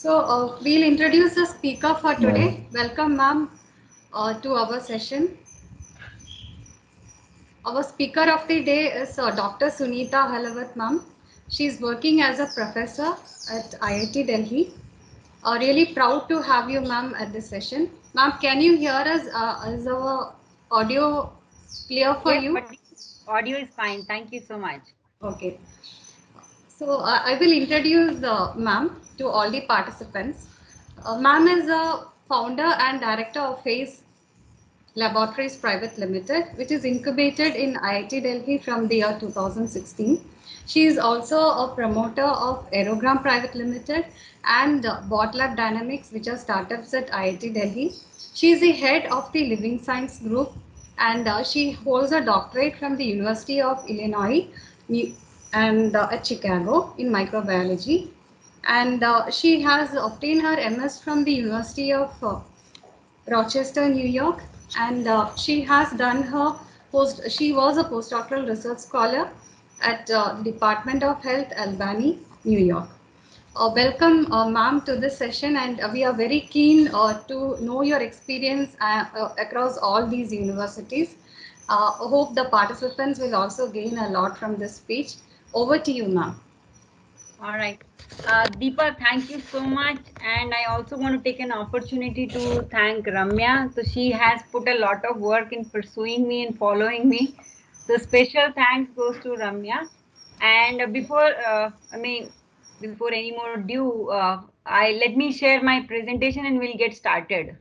We'll introduce the speaker for today. Welcome, ma'am, to our session. Our speaker of the day is Dr. Sunita Halawat, ma'am. She's working as a professor at IIT Delhi. Really proud to have you, ma'am, at this session. Ma'am, can you hear us? Is our audio clear for you? Audio is fine. Thank you so much. Okay. I will introduce ma'am to all the participants. Ma'am is a founder and director of FACE Laboratories Private Limited, which is incubated in IIT Delhi from the year 2016. She is also a promoter of Aerogram Private Limited and BotLab Dynamics, which are startups at IIT Delhi. She is the head of the Living Science Group, and she holds a doctorate from the University of Illinois and at Chicago in microbiology. And she has obtained her MS from the University of Rochester, New York, and she has done her post. She was a postdoctoral research scholar at Department of Health, Albany, New York. Welcome, ma'am, to this session, and we are very keen to know your experience across all these universities. Hope the participants will also gain a lot from this speech. Over to you, ma'am. All right. Deepa, thank you so much. And I also want to take an opportunity to thank Ramya. So she has put a lot of work in pursuing me and following me. So special thanks goes to Ramya. And before any more due, let me share my presentation and we'll get started.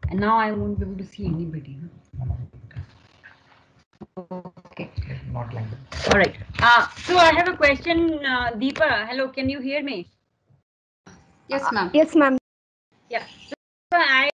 And now I won't be able to see anybody. Okay. Not like that. All right. So I have a question, Deepa. Hello, can you hear me? Yes, ma'am. Yes, ma'am. Yeah. So I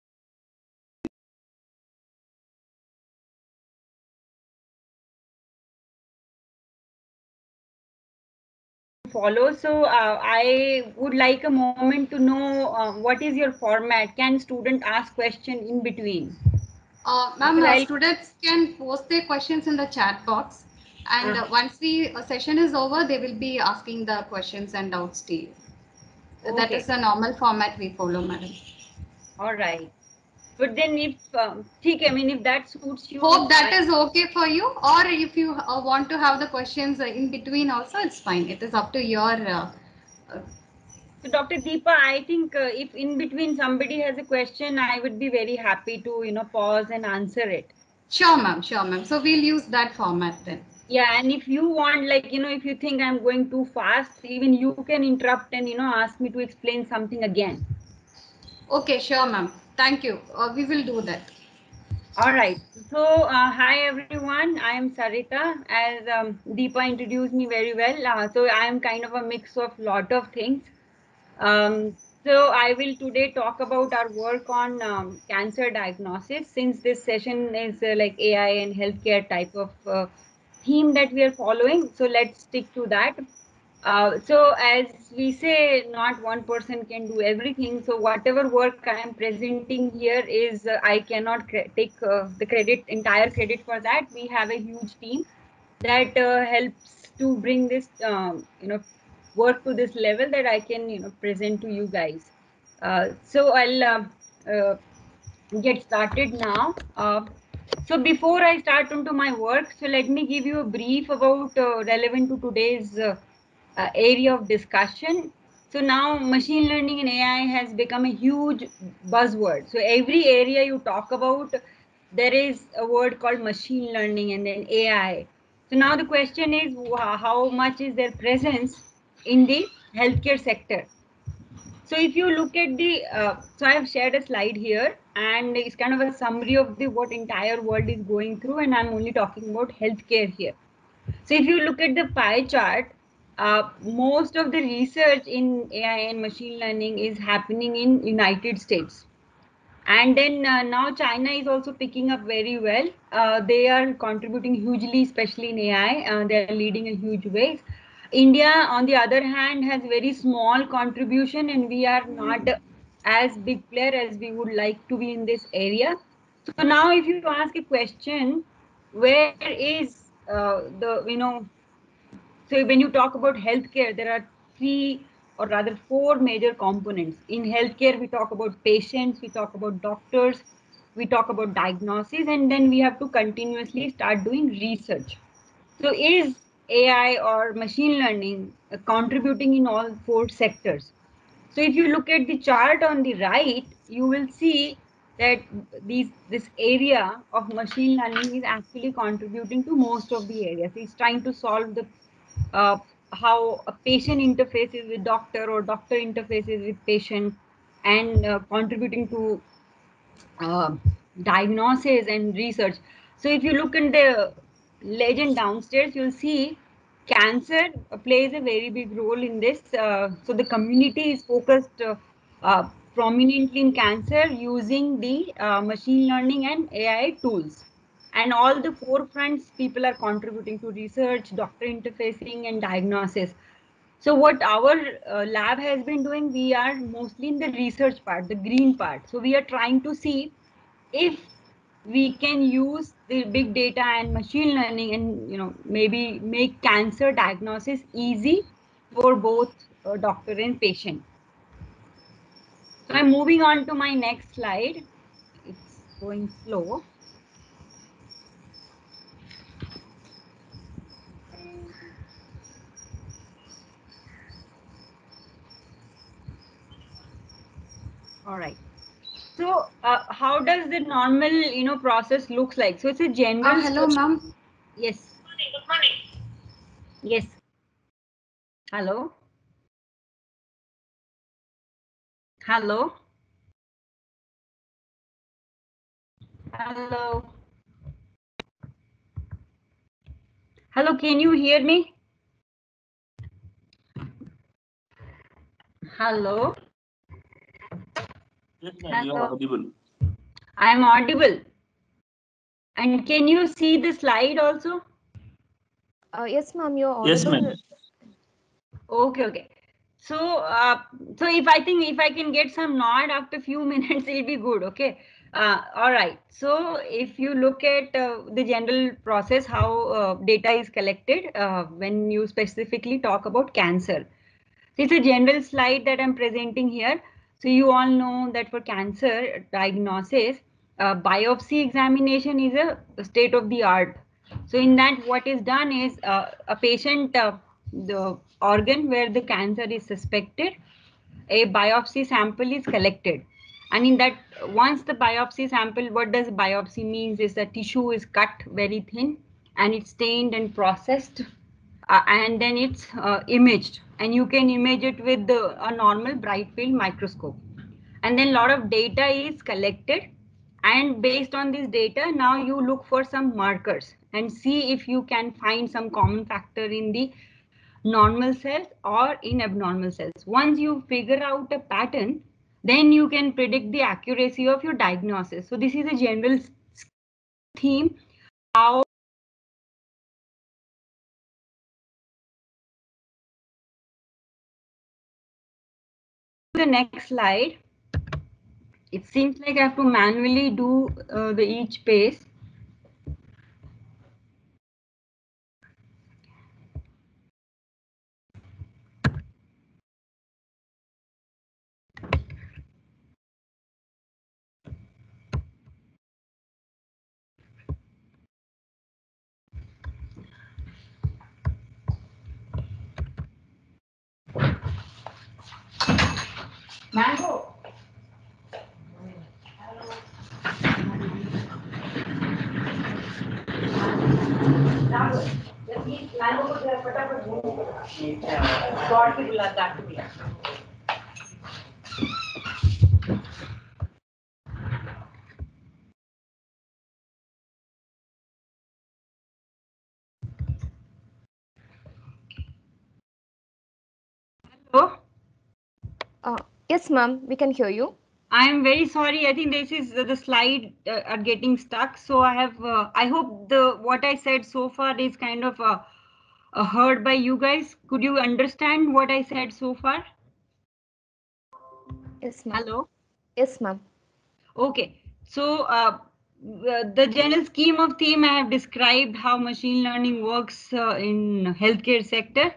follow. So I would like a moment to know what is your format. Can student ask question in between? Ma'am, students can post their questions in the chat box, and once the session is over, they will be asking the questions and doubts to you. Okay. That is the normal format we follow, madam. All right. But then if if that suits you. Hope that is okay for you, or if you want to have the questions in between also, it's fine. It is up to your So Dr. Deepa, I think if in between somebody has a question, I would be very happy to, pause and answer it. Sure, ma'am. Sure, ma'am. So we'll use that format then. Yeah, and if you want, if you think I'm going too fast, even you can interrupt and, ask me to explain something again. Okay, sure, ma'am. Thank you. We will do that. All right. So, hi everyone. I am Sarita. As Deepa introduced me very well, so I am kind of a mix of lot of things. So I will today talk about our work on cancer diagnosis, since this session is like AI and healthcare type of theme that we are following. So let's stick to that. So as we say, not one person can do everything. So whatever work I am presenting here is I cannot take the entire credit for that. We have a huge team that helps to bring this, work to this level that I can, present to you guys. So I'll get started now. So before I start into my work, so let me give you a brief about relevant to today's area of discussion. So now machine learning and AI has become a huge buzzword. So every area you talk about, there is a word called machine learning and then AI. So now the question is, how much is their presence in the healthcare sector? So if you look at the, so I have shared a slide here, and it's kind of a summary of the what entire world is going through, and I'm only talking about healthcare here. So if you look at the pie chart, most of the research in AI and machine learning is happening in United States. And then now China is also picking up very well. They are contributing hugely, especially in AI. They are leading a huge way. India, on the other hand, has very small contribution, and we are not as big player as we would like to be in this area. So now if you ask a question, where is so when you talk about healthcare, there are three or rather four major components. In healthcare, we talk about patients, we talk about doctors, we talk about diagnosis, and then we have to continuously start doing research. So is AI or machine learning contributing in all four sectors? So if you look at the chart on the right, you will see that this area of machine learning is actually contributing to most of the areas. It's trying to solve the uh, how a patient interfaces with doctor or doctor interfaces with patient, and contributing to uh, diagnosis and research. So if you look in the legend downstairs, you'll see cancer plays a very big role in this. So the community is focused prominently in cancer using the machine learning and AI tools. And all the four fronts, people are contributing to research, doctor interfacing, and diagnosis. So what our lab has been doing, we are mostly in the research part, the green part. So we are trying to see if we can use the big data and machine learning and maybe make cancer diagnosis easy for both doctor and patient. So I'm moving on to my next slide. It's going slow. All right. So how does the normal process looks like? So it's a general. Hello, ma'am. Yes. Yes. Hello. Hello. Hello. Hello. Can you hear me? Hello. Yes, ma'am, you are audible. I am audible. And can you see the slide also? Yes, ma'am, you're audible. Yes, ma'am. Okay. So, so if I can get some nod after few minutes, it'll be good. Okay. All right. So if you look at the general process, how data is collected when you specifically talk about cancer. So it's a general slide that I'm presenting here. So you all know that for cancer diagnosis, biopsy examination is a state of the art. So in that, what is done is a patient, the organ where the cancer is suspected, a biopsy sample is collected. And in that, once the biopsy sample, what does biopsy means is the tissue is cut very thin and it's stained and processed, and then it's imaged, and you can image it with a normal bright field microscope. And then a lot of data is collected, and based on this data, now you look for some markers and see if you can find some common factor in the normal cells or in abnormal cells. Once you figure out a pattern, then you can predict the accuracy of your diagnosis. So this is a general theme. How the next slide. It seems like I have to manually do the each pace. Mango. Mango को फटाफट God की बुला काट दिया. Hello. Yes, ma'am, we can hear you. I am very sorry. I think this is the slide are getting stuck. So I have. I hope the what I said so far is kind of heard by you guys. Could you understand what I said so far? Yes, ma'am. Hello. Yes, ma'am. Okay, so the general scheme of theme I have described how machine learning works in healthcare sector.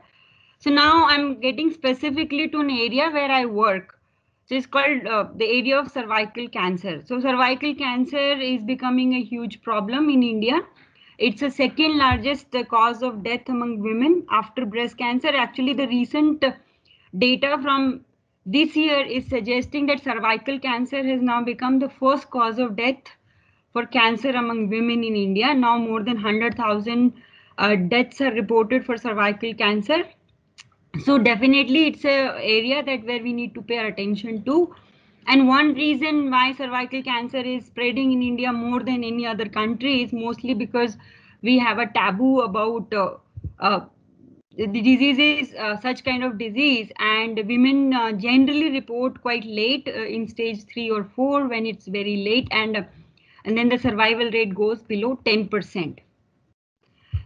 So now I'm getting specifically to an area where I work. So it's called the area of cervical cancer. So cervical cancer is becoming a huge problem in India. It's the second largest cause of death among women after breast cancer. Actually, the recent data from this year is suggesting that cervical cancer has now become the first cause of death for cancer among women in India. Now more than 100,000 deaths are reported for cervical cancer. So definitely it's a area that where we need to pay attention to. And one reason why cervical cancer is spreading in India more than any other country is mostly because we have a taboo about uh, the disease is such kind of disease, and women generally report quite late in stage 3 or 4 when it's very late, and then the survival rate goes below 10%.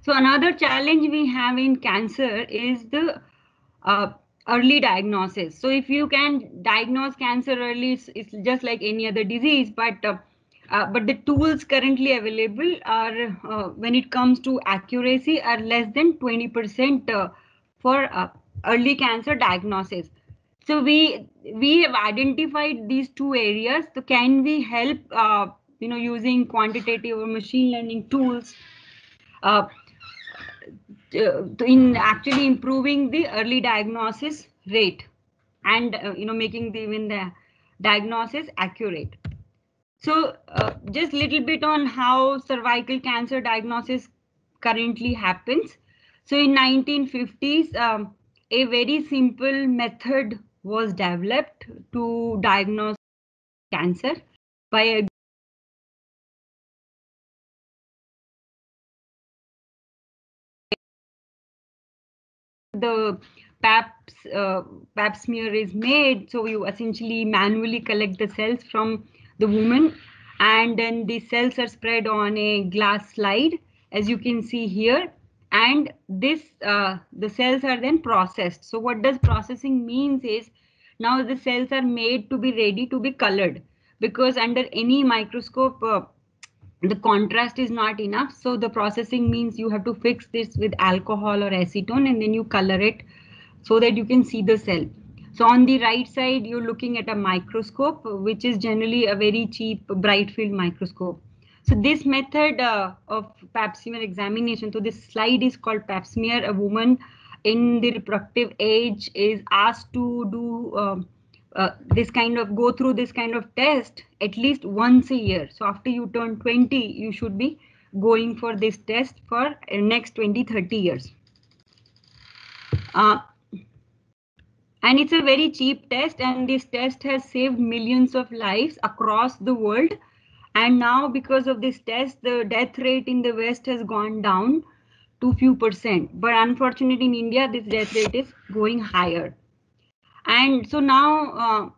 So another challenge we have in cancer is the uh, early diagnosis. So if you can diagnose cancer early, it's just like any other disease, but the tools currently available are, when it comes to accuracy, are less than 20% for early cancer diagnosis. So we have identified these two areas. So can we help, using quantitative or machine learning tools uh, in actually improving the early diagnosis rate, and making even the diagnosis accurate. So just little bit on how cervical cancer diagnosis currently happens. So in 1950s, a very simple method was developed to diagnose cancer by a the pap smear is made. So you essentially manually collect the cells from the woman, and then the cells are spread on a glass slide, as you can see here. And the cells are then processed. So what does processing means is, now the cells are made to be ready to be colored, because under any microscope the contrast is not enough. So the processing means you have to fix this with alcohol or acetone, and then you color it so that you can see the cell. So on the right side, you're looking at a microscope, which is generally a very cheap bright field microscope. So this method of pap smear examination, so this slide is called pap smear. A woman in the reproductive age is asked to do this kind of go through this kind of test at least once a year. So after you turn 20, you should be going for this test for next 20-30 years. And it's a very cheap test, and this test has saved millions of lives across the world. And now because of this test, the death rate in the West has gone down to few percent. But unfortunately in India, this death rate is going higher. And so now,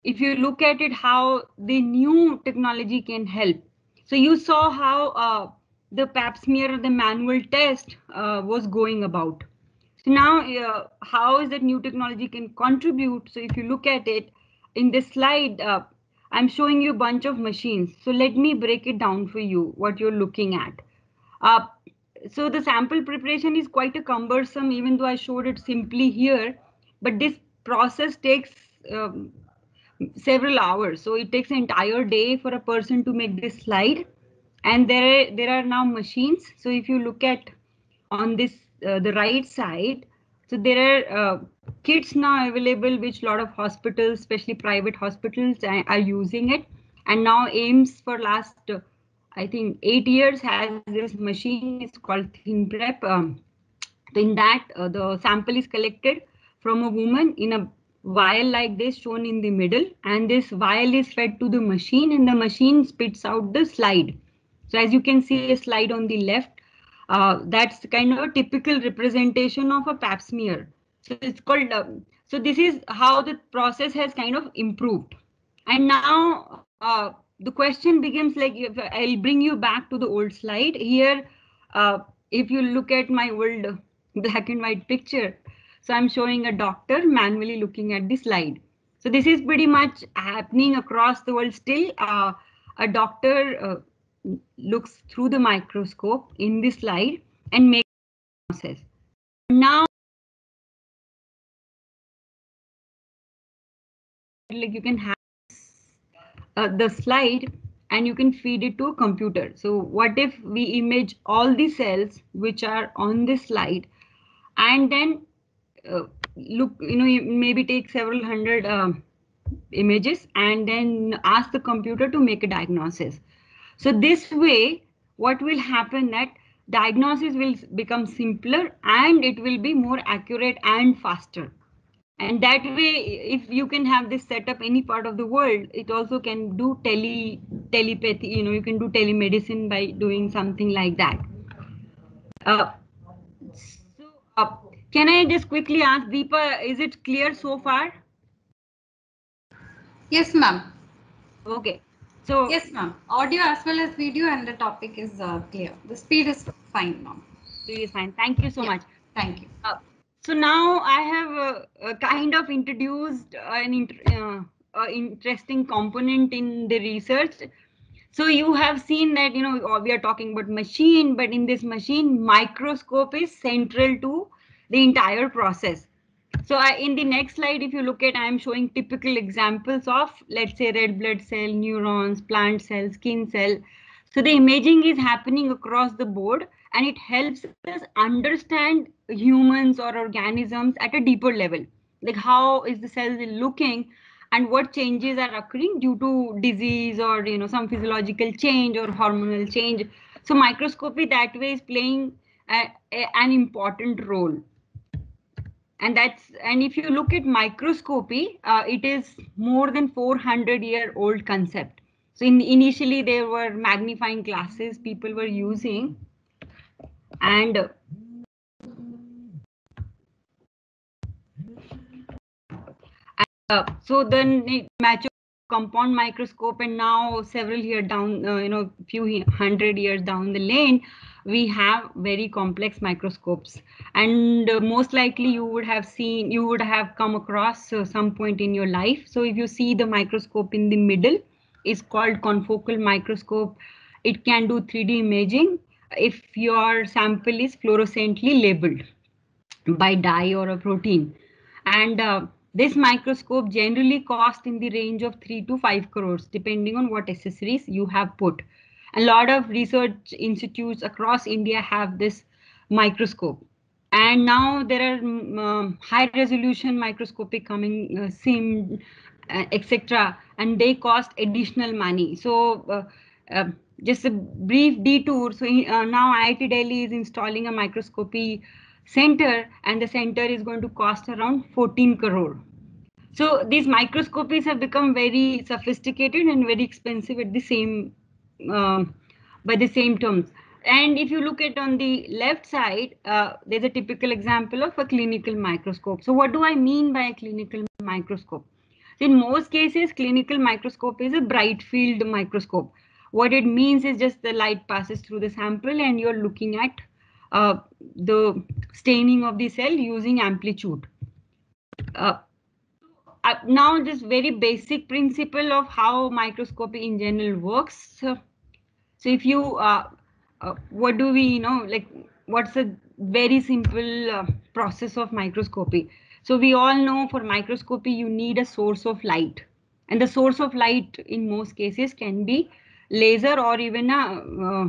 if you look at it, how the new technology can help. So you saw how the pap smear, the manual test was going about. So now, how is that new technology can contribute? So if you look at it in this slide, I'm showing you a bunch of machines. So let me break it down for you, what you're looking at. Uh, so the sample preparation is quite a cumbersome, even though I showed it simply here, but this process takes several hours. So it takes an entire day for a person to make this slide. And there are now machines. So if you look at on this the right side, so there are kits now available, which a lot of hospitals, especially private hospitals, are using it. And now AIMS for last I think 8 years has this machine. It's called ThinPrep. In that, the sample is collected from a woman in a vial like this shown in the middle, and this vial is fed to the machine, and the machine spits out the slide. So as you can see a slide on the left, that's kind of a typical representation of a pap smear. So it's called, so this is how the process has kind of improved. And now the question becomes, like, if I'll bring you back to the old slide here. If you look at my old black and white picture, so I'm showing a doctor manually looking at the slide. So this is pretty much happening across the world still. A doctor looks through the microscope in this slide and makes a diagnosis. Now, like you can have the slide and you can feed it to a computer. So what if we image all the cells which are on this slide and then look, maybe take several hundred images and then ask the computer to make a diagnosis. So this way, what will happen that diagnosis will become simpler and it will be more accurate and faster. And that way, if you can have this set up any part of the world, it also can do telepathy, you can do telemedicine by doing something like that. Uh, can I just quickly ask Deepa, is it clear so far? Yes, ma'am. Okay. So Yes, ma'am. Audio as well as video, and the topic is clear. The speed is fine, ma'am. it is fine. Thank you so much. Thank you. So now I have kind of introduced interesting component in the research. So you have seen that, we are talking about machine, but in this machine, microscope is central to the entire process. So in the next slide, if you look at, I am showing typical examples of, let's say, red blood cell, neurons, plant cell, skin cell. So the imaging is happening across the board and it helps us understand humans or organisms at a deeper level. Like how is the cell looking and what changes are occurring due to disease or some physiological change or hormonal change. So microscopy that way is playing an important role. And if you look at microscopy, it is more than 400-year-old concept. So initially there were magnifying glasses people were using, and so then it matched compound microscope, and now several years down, few hundred years down the lane, we have very complex microscopes. And most likely you would have come across some point in your life. So if you see the microscope in the middle, is called confocal microscope. It can do 3D imaging if your sample is fluorescently labeled by dye or a protein. And this microscope generally cost in the range of 3 to 5 crores, depending on what accessories you have put. A lot of research institutes across India have this microscope. And now there are high resolution microscopic coming, SIM, etc. And they cost additional money. So just a brief detour. So now IIT Delhi is installing a microscopy center, and the center is going to cost around 14 crore. So these microscopies have become very sophisticated and very expensive at the same by the same terms. And if you look at on the left side, there's a typical example of a clinical microscope. So what do I mean by a clinical microscope? In most cases, clinical microscope is a bright field microscope. What it means is just the light passes through the sample and you're looking at the staining of the cell using amplitude. Now, this very basic principle of how microscopy in general works. So if you, what do we like, what's a very simple process of microscopy? So we all know for microscopy, you need a source of light. And the source of light in most cases can be laser or even a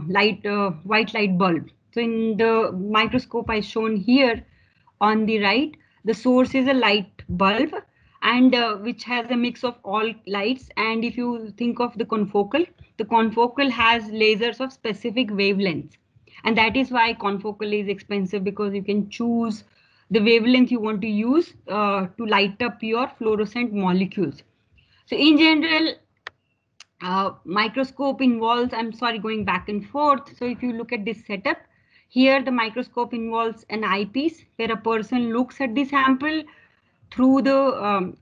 white light bulb. So in the microscope I shown here on the right, the source is a light bulb, and which has a mix of all lights. And if you think of the confocal has lasers of specific wavelengths. And that is why confocal is expensive, because you can choose the wavelength you want to use to light up your fluorescent molecules. So in general, microscope involves, I'm sorry, going back and forth. So if you look at this setup, here the microscope involves an eyepiece where a person looks at the sample through the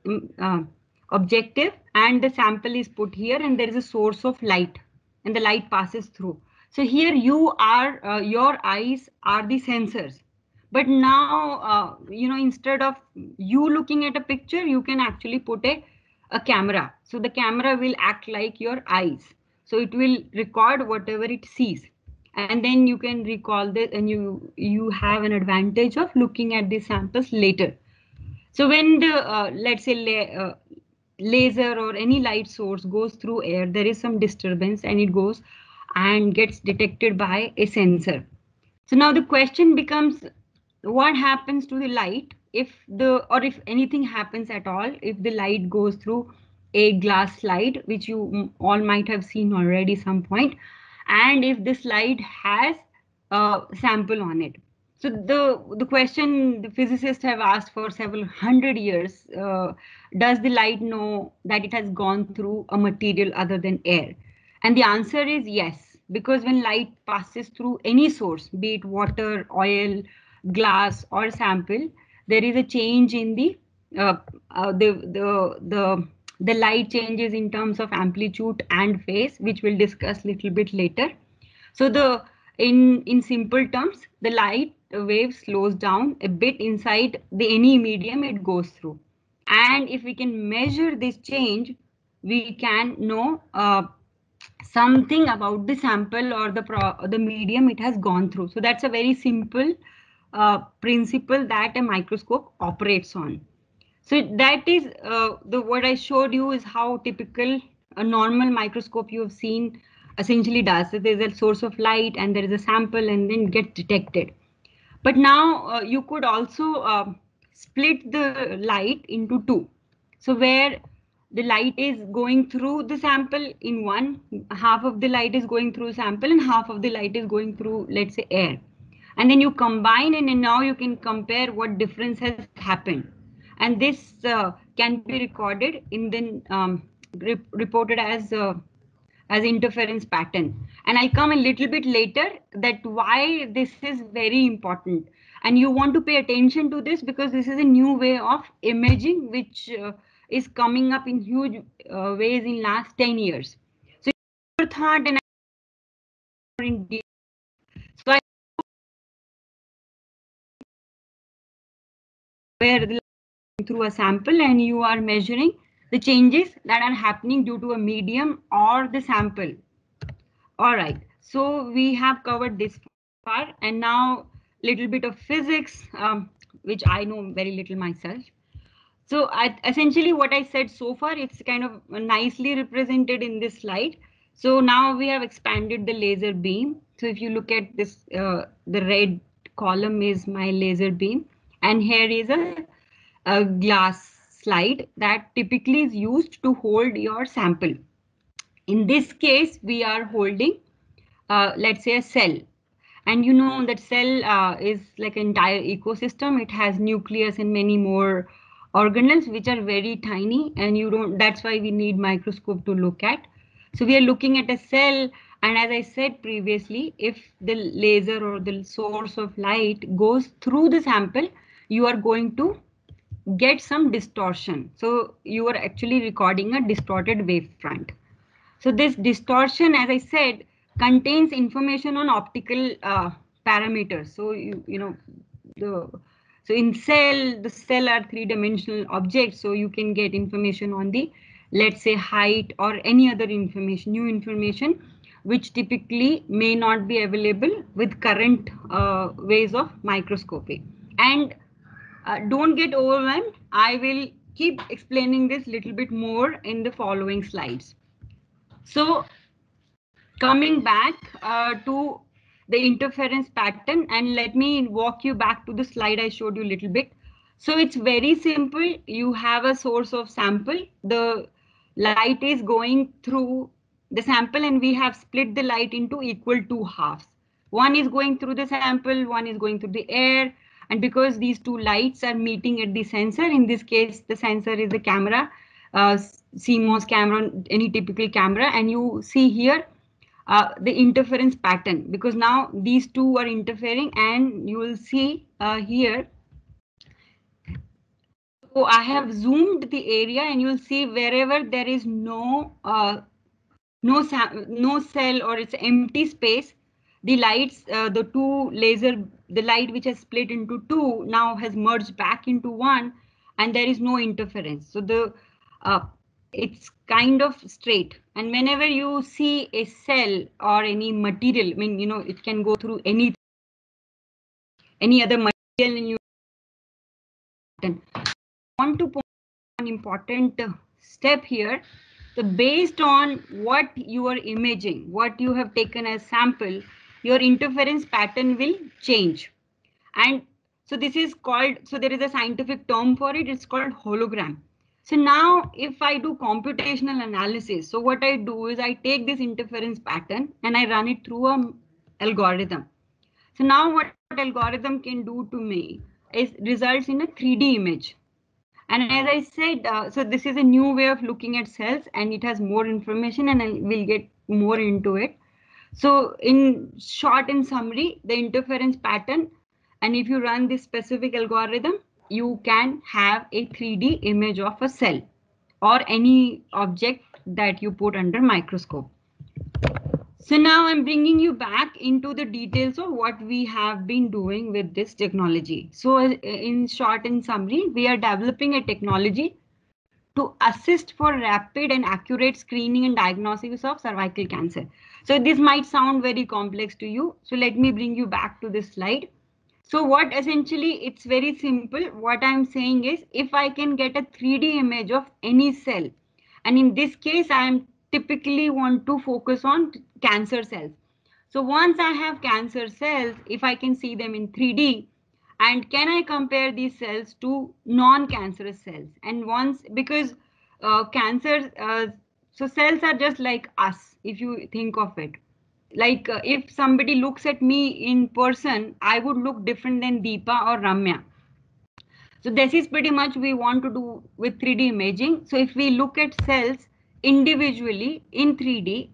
objective, and the sample is put here, and there is a source of light and the light passes through. So here you are, your eyes are the sensors. But now, instead of you looking at a picture, you can actually put a a camera. So the camera will act like your eyes. So it will record whatever it sees. And then you can recall this, and you have an advantage of looking at the samples later. So when the let's say laser or any light source goes through air, there is some disturbance and it goes and gets detected by a sensor. So now the question becomes, what happens to the light if if anything happens at all, if the light goes through a glass slide, which you all might have seen already some point, and if this light has a sample on it. So the question the physicists have asked for several hundred years, does the light know that it has gone through a material other than air? And the answer is yes, because when light passes through any source, be it water, oil, glass, or sample, there is a change in uh, the light changes in terms of amplitude and phase, which we'll discuss a little bit later. So in simple terms, the light wave slows down a bit inside the any medium it goes through. And if we can measure this change, we can know something about the sample or the medium it has gone through. So that's a very simple principle that a microscope operates on. So that is the what I showed you is how typical a normal microscope you have seen essentially does. So there's a source of light and there is a sample and then gets detected. But now you could also split the light into two. So where the light is going through the sample in one, half of the light is going through sample and half of the light is going through, let's say, air. And then you combine and now you can compare what difference has happened. And this can be recorded in then reported as interference pattern. And I'll come a little bit later that why this is very important. And you want to pay attention to this because this is a new way of imaging which is coming up in huge ways in last 10 years. So you thought and in detail. So I where the through a sample and you are measuring the changes that are happening due to a medium or the sample. All right, so we have covered this far and now little bit of physics, which I know very little myself. So essentially what I said so far, it's kind of nicely represented in this slide. So now we have expanded the laser beam. So if you look at this, the red column is my laser beam. And here is a glass slide that typically is used to hold your sample. In this case, we are holding, let's say, a cell. And you know that cell is like an entire ecosystem. It has nucleus and many more organelles which are very tiny, and you don't. That's why we need microscope to look at. So we are looking at a cell, and as I said previously, if the laser or the source of light goes through the sample, you are going to get some distortion. So you are actually recording a distorted wavefront. So this distortion, as I said, contains information on optical parameters. So you know so in the cell are three-dimensional objects. So you can get information on the, let's say, height or any other information, new information, which typically may not be available with current ways of microscopy. And don't get overwhelmed. I will keep explaining this little bit more in the following slides. So coming back to the interference pattern, and let me walk you back to the slide I showed you a little bit. So it's very simple. You have a source of sample. The light is going through the sample and we have split the light into equal two halves. One is going through the sample, one is going through the air. And because these two lights are meeting at the sensor, in this case, the sensor is the camera, CMOS camera, any typical camera, and you see here the interference pattern, because now these two are interfering, and you will see here. So I have zoomed the area and you will see wherever there is no cell or it's empty space, the lights, the light which has split into two now has merged back into one, and there is no interference. So the it's kind of straight. And whenever you see a cell or any material, I mean, you know, it can go through any other material, and you want to point an important step here. So based on what you are imaging, what you have taken as sample, your interference pattern will change. And so this is called, so there is a scientific term for it, it's called hologram. So now if I do computational analysis, so what I do is I take this interference pattern and I run it through an algorithm. So now what algorithm can do to me is results in a 3D image. And as I said, so this is a new way of looking at cells, and it has more information, and I will get more into it. So in short and summary, the interference pattern, and if you run this specific algorithm, you can have a 3D image of a cell or any object that you put under microscope. So now I'm bringing you back into the details of what we have been doing with this technology. So in short and summary, we are developing a technology to assist for rapid and accurate screening and diagnosis of cervical cancer. So this might sound very complex to you. So let me bring you back to this slide. So what essentially, it's very simple. What I'm saying is, if I can get a 3D image of any cell, and in this case, I am typically want to focus on cancer cells. So once I have cancer cells, if I can see them in 3D, and can I compare these cells to non-cancerous cells? And once, because cancer, so cells are just like us, if you think of it. Like if somebody looks at me in person, I would look different than Deepa or Ramya. So this is pretty much we want to do with 3D imaging. So if we look at cells individually in 3D,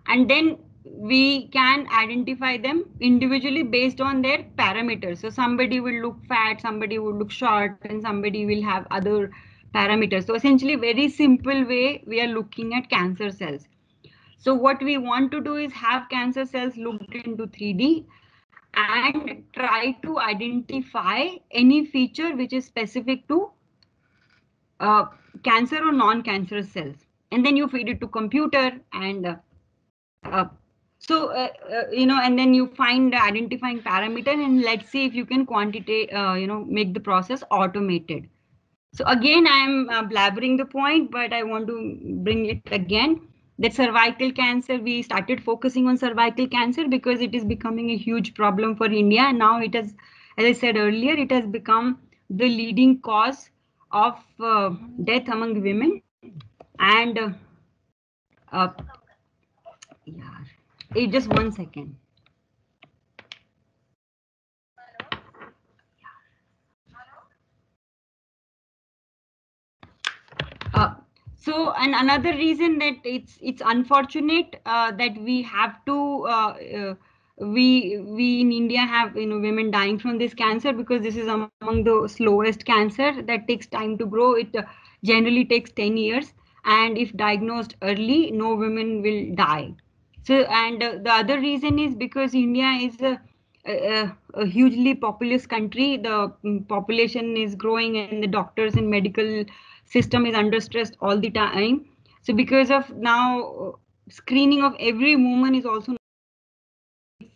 and then we can identify them individually based on their parameters. So somebody will look fat, somebody will look short, and somebody will have other parameters. So essentially very simple way we are looking at cancer cells. So what we want to do is have cancer cells looked into 3D and try to identify any feature which is specific to cancer or non-cancerous cells. And then you feed it to computer, and you know, and then you find the identifying parameter, and let's see if you can quantitate, you know, make the process automated. So again, I'm blabbering the point, but I want to bring it again. That cervical cancer, we started focusing on cervical cancer because it is becoming a huge problem for India. Now it has, as I said earlier, it has become the leading cause of death among women. And yeah, just 1 second. So, and another reason that it's unfortunate that we have to we in India have, you know, women dying from this cancer, because this is among the slowest cancer that takes time to grow. It generally takes 10 years, and if diagnosed early, no women will die. So, and the other reason is because India is a hugely populous country. The population is growing, and the doctors and medical system is under stress all the time. So because of now screening of every woman is also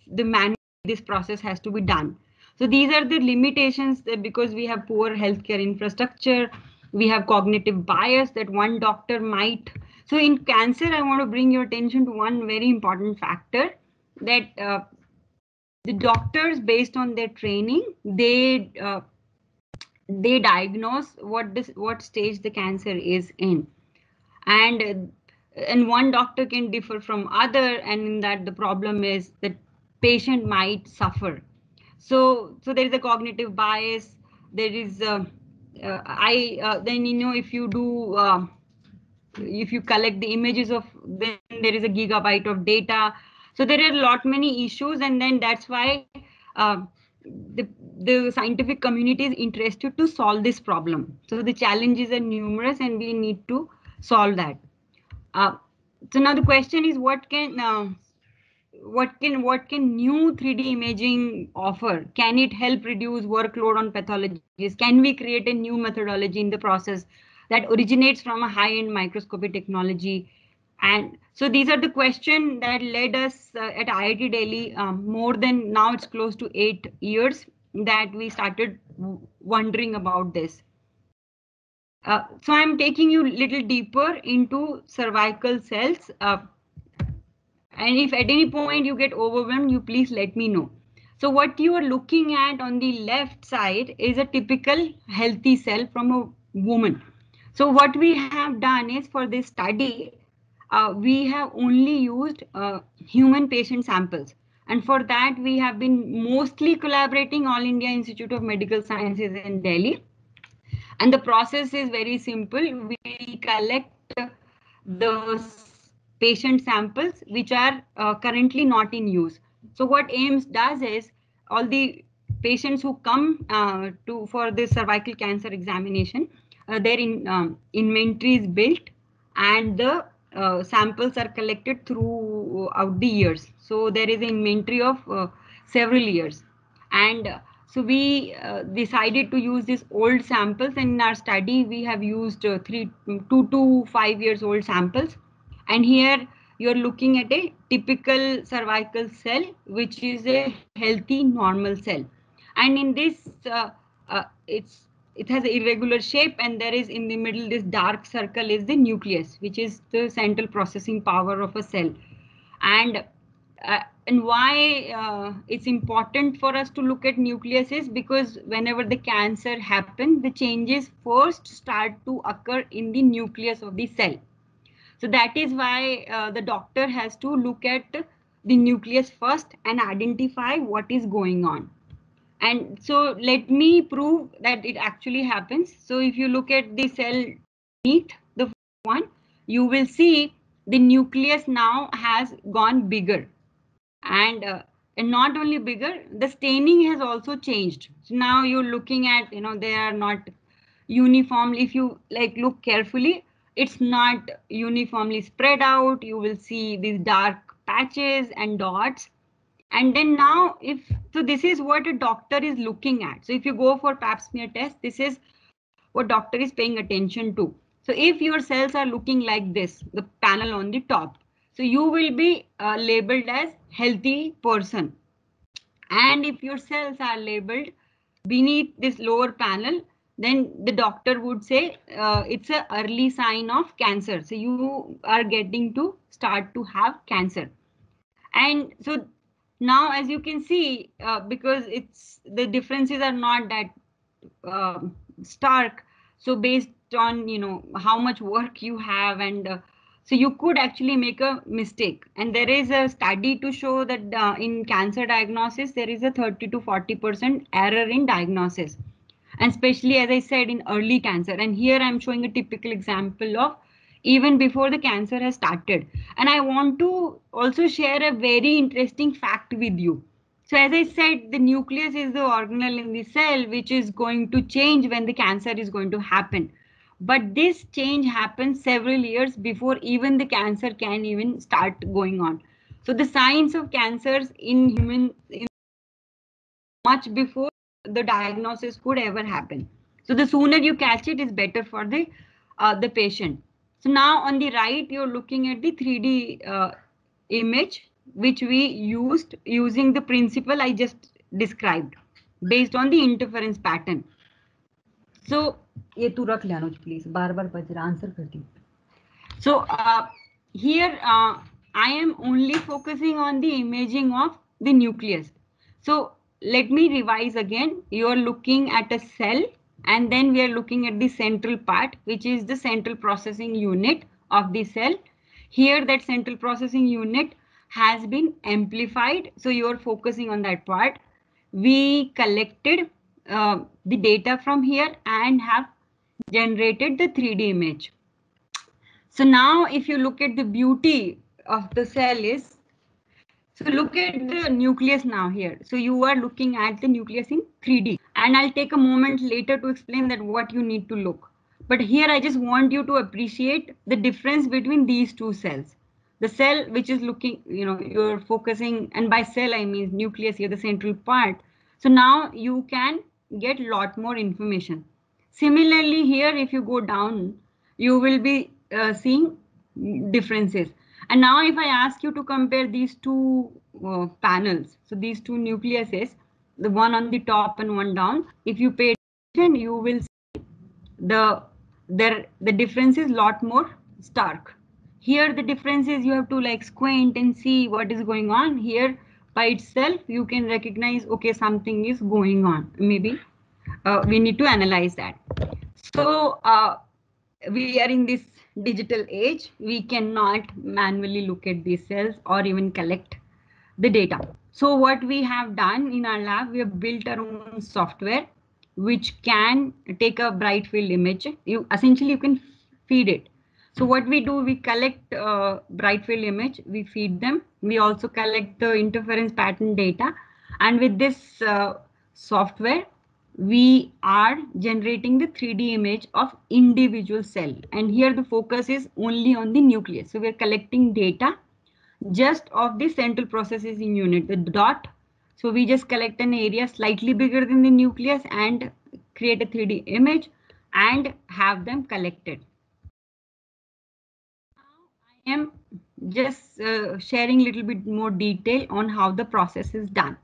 the manual, this process has to be done. So these are the limitations, that because we have poor healthcare infrastructure, we have cognitive bias that one doctor might. So in cancer, I want to bring your attention to one very important factor, that the doctors, based on their training, they diagnose what stage the cancer is in, and one doctor can differ from other, and in that the problem is that patient might suffer. So there is a cognitive bias. There is then, you know, if you do if you collect the images of, then there is a gigabyte of data. So there are a lot many issues, and then that's why uh, the scientific community is interested to solve this problem. So the challenges are numerous, and we need to solve that. So now the question is, what can new 3D imaging offer? Can it help reduce workload on pathologists? Can we create a new methodology in the process that originates from a high-end microscopy technology. And so these are the questions that led us at IIT Delhi more than, now it's close to 8 years that we started wondering about this. So I'm taking you a little deeper into cervical cells. And if at any point you get overwhelmed, you please let me know. So what you are looking at on the left side is a typical healthy cell from a woman. So what we have done is, for this study, we have only used human patient samples. And for that, we have been mostly collaborating All India Institute of Medical Sciences in Delhi. And the process is very simple. We collect the patient samples which are currently not in use. So what AIIMS does is, all the patients who come for this cervical cancer examination, their inventory is built, and the samples are collected throughout the years. So there is an inventory of several years. And so we decided to use these old samples, and in our study we have used 2 to 5 years old samples. And here you're looking at a typical cervical cell, which is a healthy normal cell. And in this, it has an irregular shape, and there is in the middle, this dark circle is the nucleus, which is the central processing power of a cell. And why it's important for us to look at nucleus is because whenever the cancer happens, the changes first start to occur in the nucleus of the cell. So that is why the doctor has to look at the nucleus first and identify what is going on. And so let me prove that it actually happens. So if you look at the cell beneath the one, you will see the nucleus now has gone bigger. And not only bigger, the staining has also changed. So now you're looking at, they are not uniformly. If you look carefully, it's not uniformly spread out. You will see these dark patches and dots. And then now, so this is what a doctor is looking at. So if you go for pap smear test, this is what doctor is paying attention to. So if your cells are looking like this, the panel on the top, so you will be labeled as healthy person. And if your cells are labeled beneath this lower panel, then the doctor would say it's an early sign of cancer. So you are getting to start to have cancer. And so now, as you can see, because the differences are not that stark. So based on how much work you have, and so you could actually make a mistake. And there is a study to show that in cancer diagnosis there is a 30 to 40% error in diagnosis, and especially, as I said, in early cancer. And here I'm showing a typical example of even before the cancer has started. And I want to also share a very interesting fact with you. So as I said, the nucleus is the organelle in the cell which is going to change when the cancer is going to happen. But this change happens several years before even the cancer can even start going on. So the signs of cancers in humans much before the diagnosis could ever happen. So the sooner you catch it is better for the patient. So now on the right, you're looking at the 3D image, which we used using the principle I just described based on the interference pattern. So ये तू रख ले अनुज please, बार-बार बज रहा, answer करती हूँ. So here I am only focusing on the imaging of the nucleus. So let me revise again. You are looking at a cell, and then we are looking at the central part, which is the central processing unit of the cell. Here that central processing unit has been amplified. So you are focusing on that part. We collected the data from here and have generated the 3D image. So now if you look at the beauty of the cell is, so look at the nucleus now here. So you are looking at the nucleus in 3D, and I'll take a moment later to explain that what you need to look. But here I just want you to appreciate the difference between these two cells. The cell which is looking, you're focusing, and by cell I mean nucleus here, the central part. So now you can get a lot more information. Similarly, here, if you go down, you will be seeing differences. And now if I ask you to compare these two panels, so these two nucleuses, the one on the top and one down, if you pay attention, you will see the difference is lot more stark. Here the difference is you have to like squint and see what is going on. Here by itself you can recognize, okay, something is going on. Maybe we need to analyze that. So we are in this digital age. We cannot manually look at these cells or even collect the data. So what we have done in our lab, we have built our own software which can take a bright field image. You essentially you can feed it. So what we do, we collect bright field image, we feed them. We also collect the interference pattern data, and with this software, we are generating the 3D image of individual cell. And here the focus is only on the nucleus. So we are collecting data just of the central processing unit, the dot. So we just collect an area slightly bigger than the nucleus and create a 3D image and have them collected. Now I am just sharing a little bit more detail on how the process is done.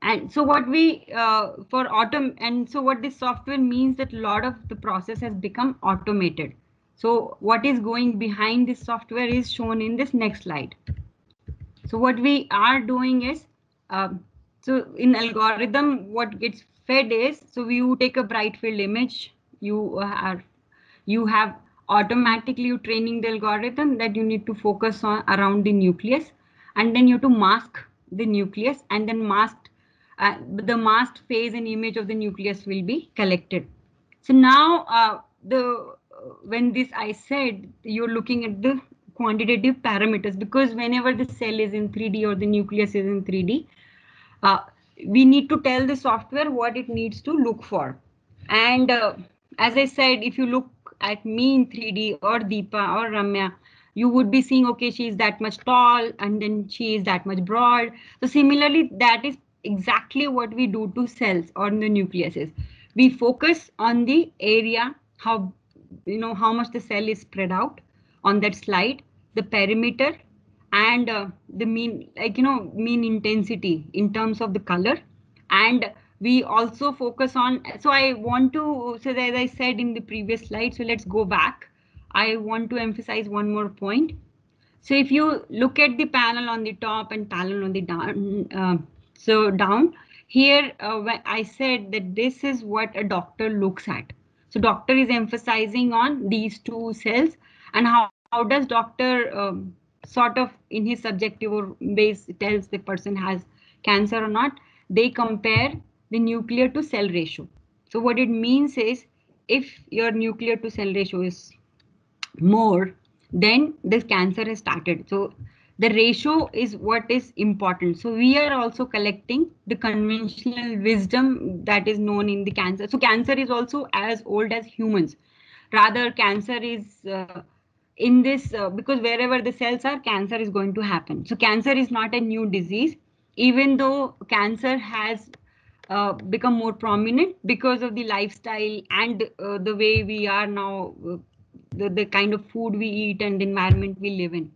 And so what we so what this software means that a lot of the process has become automated. So what is going behind this software is shown in this next slide. So what we are doing is, so in algorithm, what gets fed is, so you take a bright field image, you have automatically you training the algorithm that you need to focus on around the nucleus, and then you have to mask the nucleus, and then the masked phase and image of the nucleus will be collected. So now when this I said you're looking at the quantitative parameters, because whenever the cell is in 3D or the nucleus is in 3D, we need to tell the software what it needs to look for. And as I said, if you look at me in 3D or Deepa or Ramya, you would be seeing, okay, she is that much tall and then she is that much broad. So similarly, that is exactly what we do to cells or the nucleuses. We focus on the area, how much the cell is spread out on that slide, the perimeter, and the mean intensity in terms of the color. And we also focus on, so I want to, so as I said in the previous slide, so let's go back. I want to emphasize one more point. So if you look at the panel on the top and panel on the down, down here, when I said that this is what a doctor looks at. So doctor is emphasizing on these two cells, and how does doctor sort of in his subjective or base tells the person has cancer or not. They compare the nuclear to cell ratio. So what it means is, if your nuclear to cell ratio is more, then this cancer has started. So the ratio is what is important. So we are also collecting the conventional wisdom that is known in the cancer. So cancer is also as old as humans. Rather, cancer is in this because wherever the cells are, cancer is going to happen. So cancer is not a new disease, even though cancer has become more prominent because of the lifestyle and the way we are now, the kind of food we eat and the environment we live in.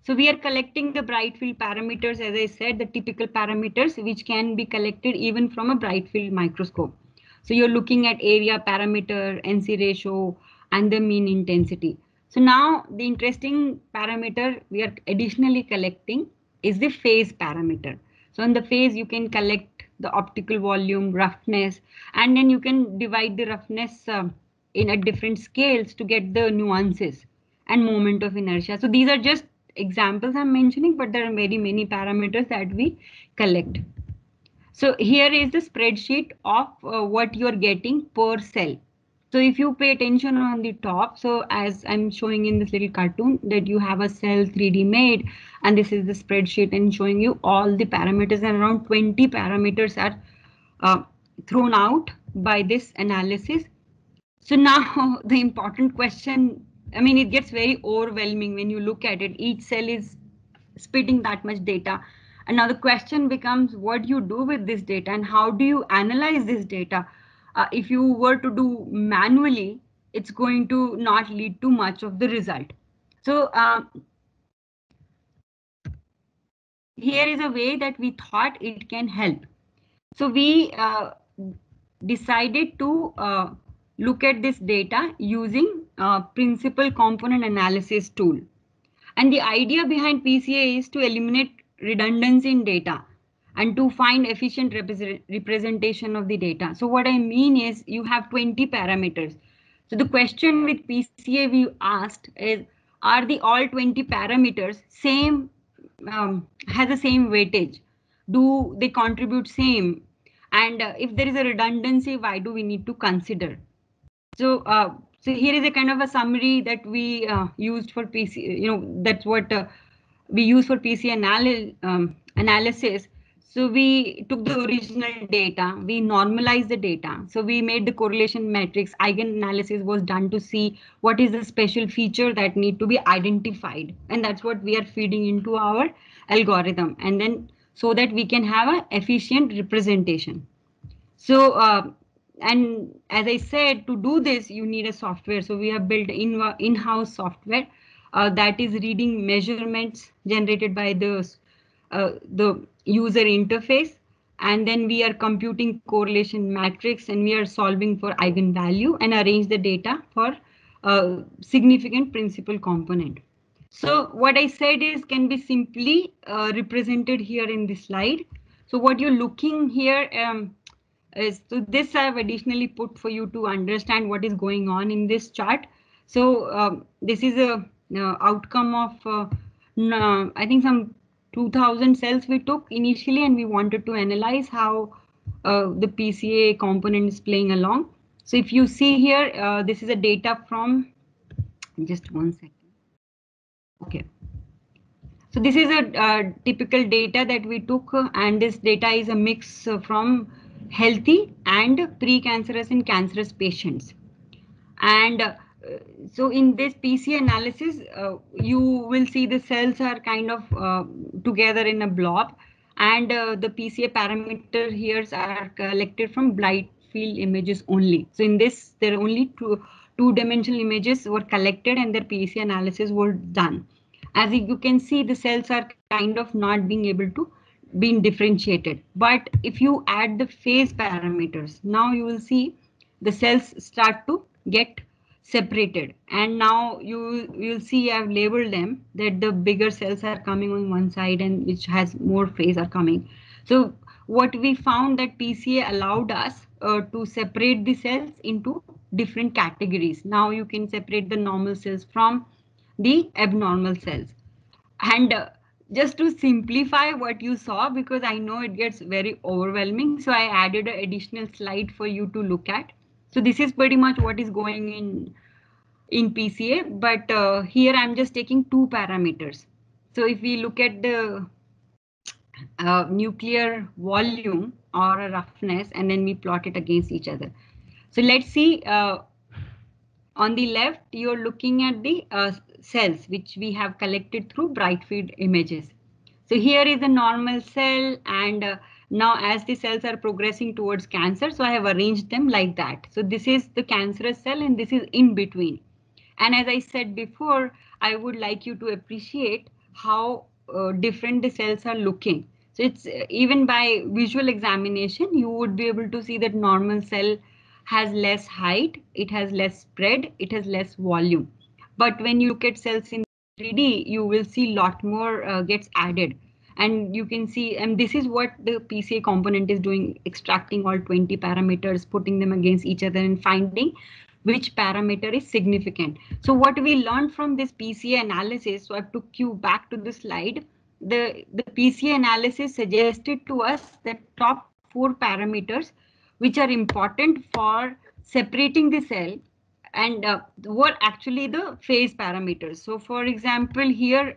So we are collecting the bright field parameters, as I said, the typical parameters which can be collected even from a bright field microscope. So you're looking at area parameter, NC ratio, and the mean intensity. So now the interesting parameter we are additionally collecting is the phase parameter. So in the phase, you can collect the optical volume, roughness, and then you can divide the roughness in at different scales to get the nuances and moment of inertia. So these are just examples I'm mentioning, but there are very many parameters that we collect. So here is the spreadsheet of what you're getting per cell. So if you pay attention on the top, so as I'm showing in this little cartoon, that you have a cell 3D made, and this is the spreadsheet and showing you all the parameters, and around 20 parameters are thrown out by this analysis. So now the important question, I mean, it gets very overwhelming when you look at it. Each cell is spitting that much data. And now the question becomes, what do you do with this data and how do you analyze this data? if you were to do manually, it's going to not lead to much of the result. So here is a way that we thought it can help. So we decided to look at this data using principal component analysis tool. And the idea behind PCA is to eliminate redundancy in data and to find efficient representation of the data. So what I mean is you have 20 parameters. So the question with PCA we asked is, are the all 20 parameters same, has the same weightage? Do they contribute same? And if there is a redundancy, why do we need to consider? So, so here is a kind of a summary that we used for PC. That's what we use for PC analysis. So we took the original data, we normalized the data. So we made the correlation matrix. Eigen analysis was done to see what is the special feature that need to be identified, and that's what we are feeding into our algorithm, and then so that we can have an efficient representation. So, and as I said, to do this, you need a software. So we have built in-house software that is reading measurements generated by the user interface. And then we are computing correlation matrix, and we are solving for eigenvalue and arrange the data for significant principal component. So what I said is can be simply represented here in this slide. So what you're looking here, so this I've additionally put for you to understand what is going on in this chart. So this is a outcome of I think some 2000 cells we took initially, and we wanted to analyze how the PCA component is playing along. So if you see here, this is a data from, just one second. Okay. So this is a typical data that we took, and this data is a mix from healthy and precancerous and cancerous patients. And so in this PC analysis, you will see the cells are kind of together in a blob, and the PCA parameter here are collected from bright field images only. So in this, there are only two-dimensional images were collected, and their PC analysis were done. As you can see, the cells are kind of not being able to be differentiated. But if you add the phase parameters, now you will see the cells start to get separated. And now you will see I've labeled them that the bigger cells are coming on one side and which has more phase are coming. So what we found that PCA allowed us to separate the cells into different categories. Now you can separate the normal cells from the abnormal cells. And just to simplify what you saw, because I know it gets very overwhelming, so I added an additional slide for you to look at. So this is pretty much what is going in PCA, but here I'm just taking two parameters. So if we look at the nuclear volume or a roughness, and then we plot it against each other. So let's see, on the left, you're looking at the cells which we have collected through bright field images. So here is a normal cell, and now as the cells are progressing towards cancer, so I have arranged them like that. So this is the cancerous cell, and this is in between. And as I said before, I would like you to appreciate how different the cells are looking. So it's even by visual examination, you would be able to see that normal cell has less height, it has less spread, it has less volume. But when you look at cells in 3D, you will see a lot more gets added. And you can see, and this is what the PCA component is doing, extracting all 20 parameters, putting them against each other and finding which parameter is significant. So what we learned from this PCA analysis, so I took you back to the slide, the PCA analysis suggested to us that top 4 parameters which are important for separating the cell and were actually the phase parameters. So for example, here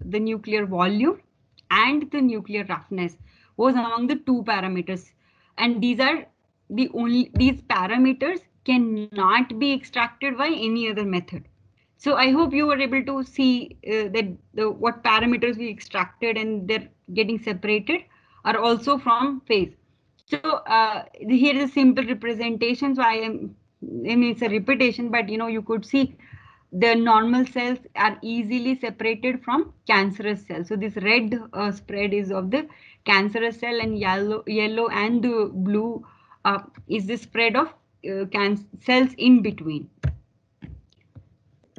the nuclear volume and the nuclear roughness was among the 2 parameters, and these are the only, these parameters cannot be extracted by any other method. So I hope you were able to see that what parameters we extracted and they're getting separated are also from phase. So here is a simple representation. So I mean, it's a repetition, but you could see the normal cells are easily separated from cancerous cells. So this red spread is of the cancerous cell, and yellow and the blue is the spread of cells in between.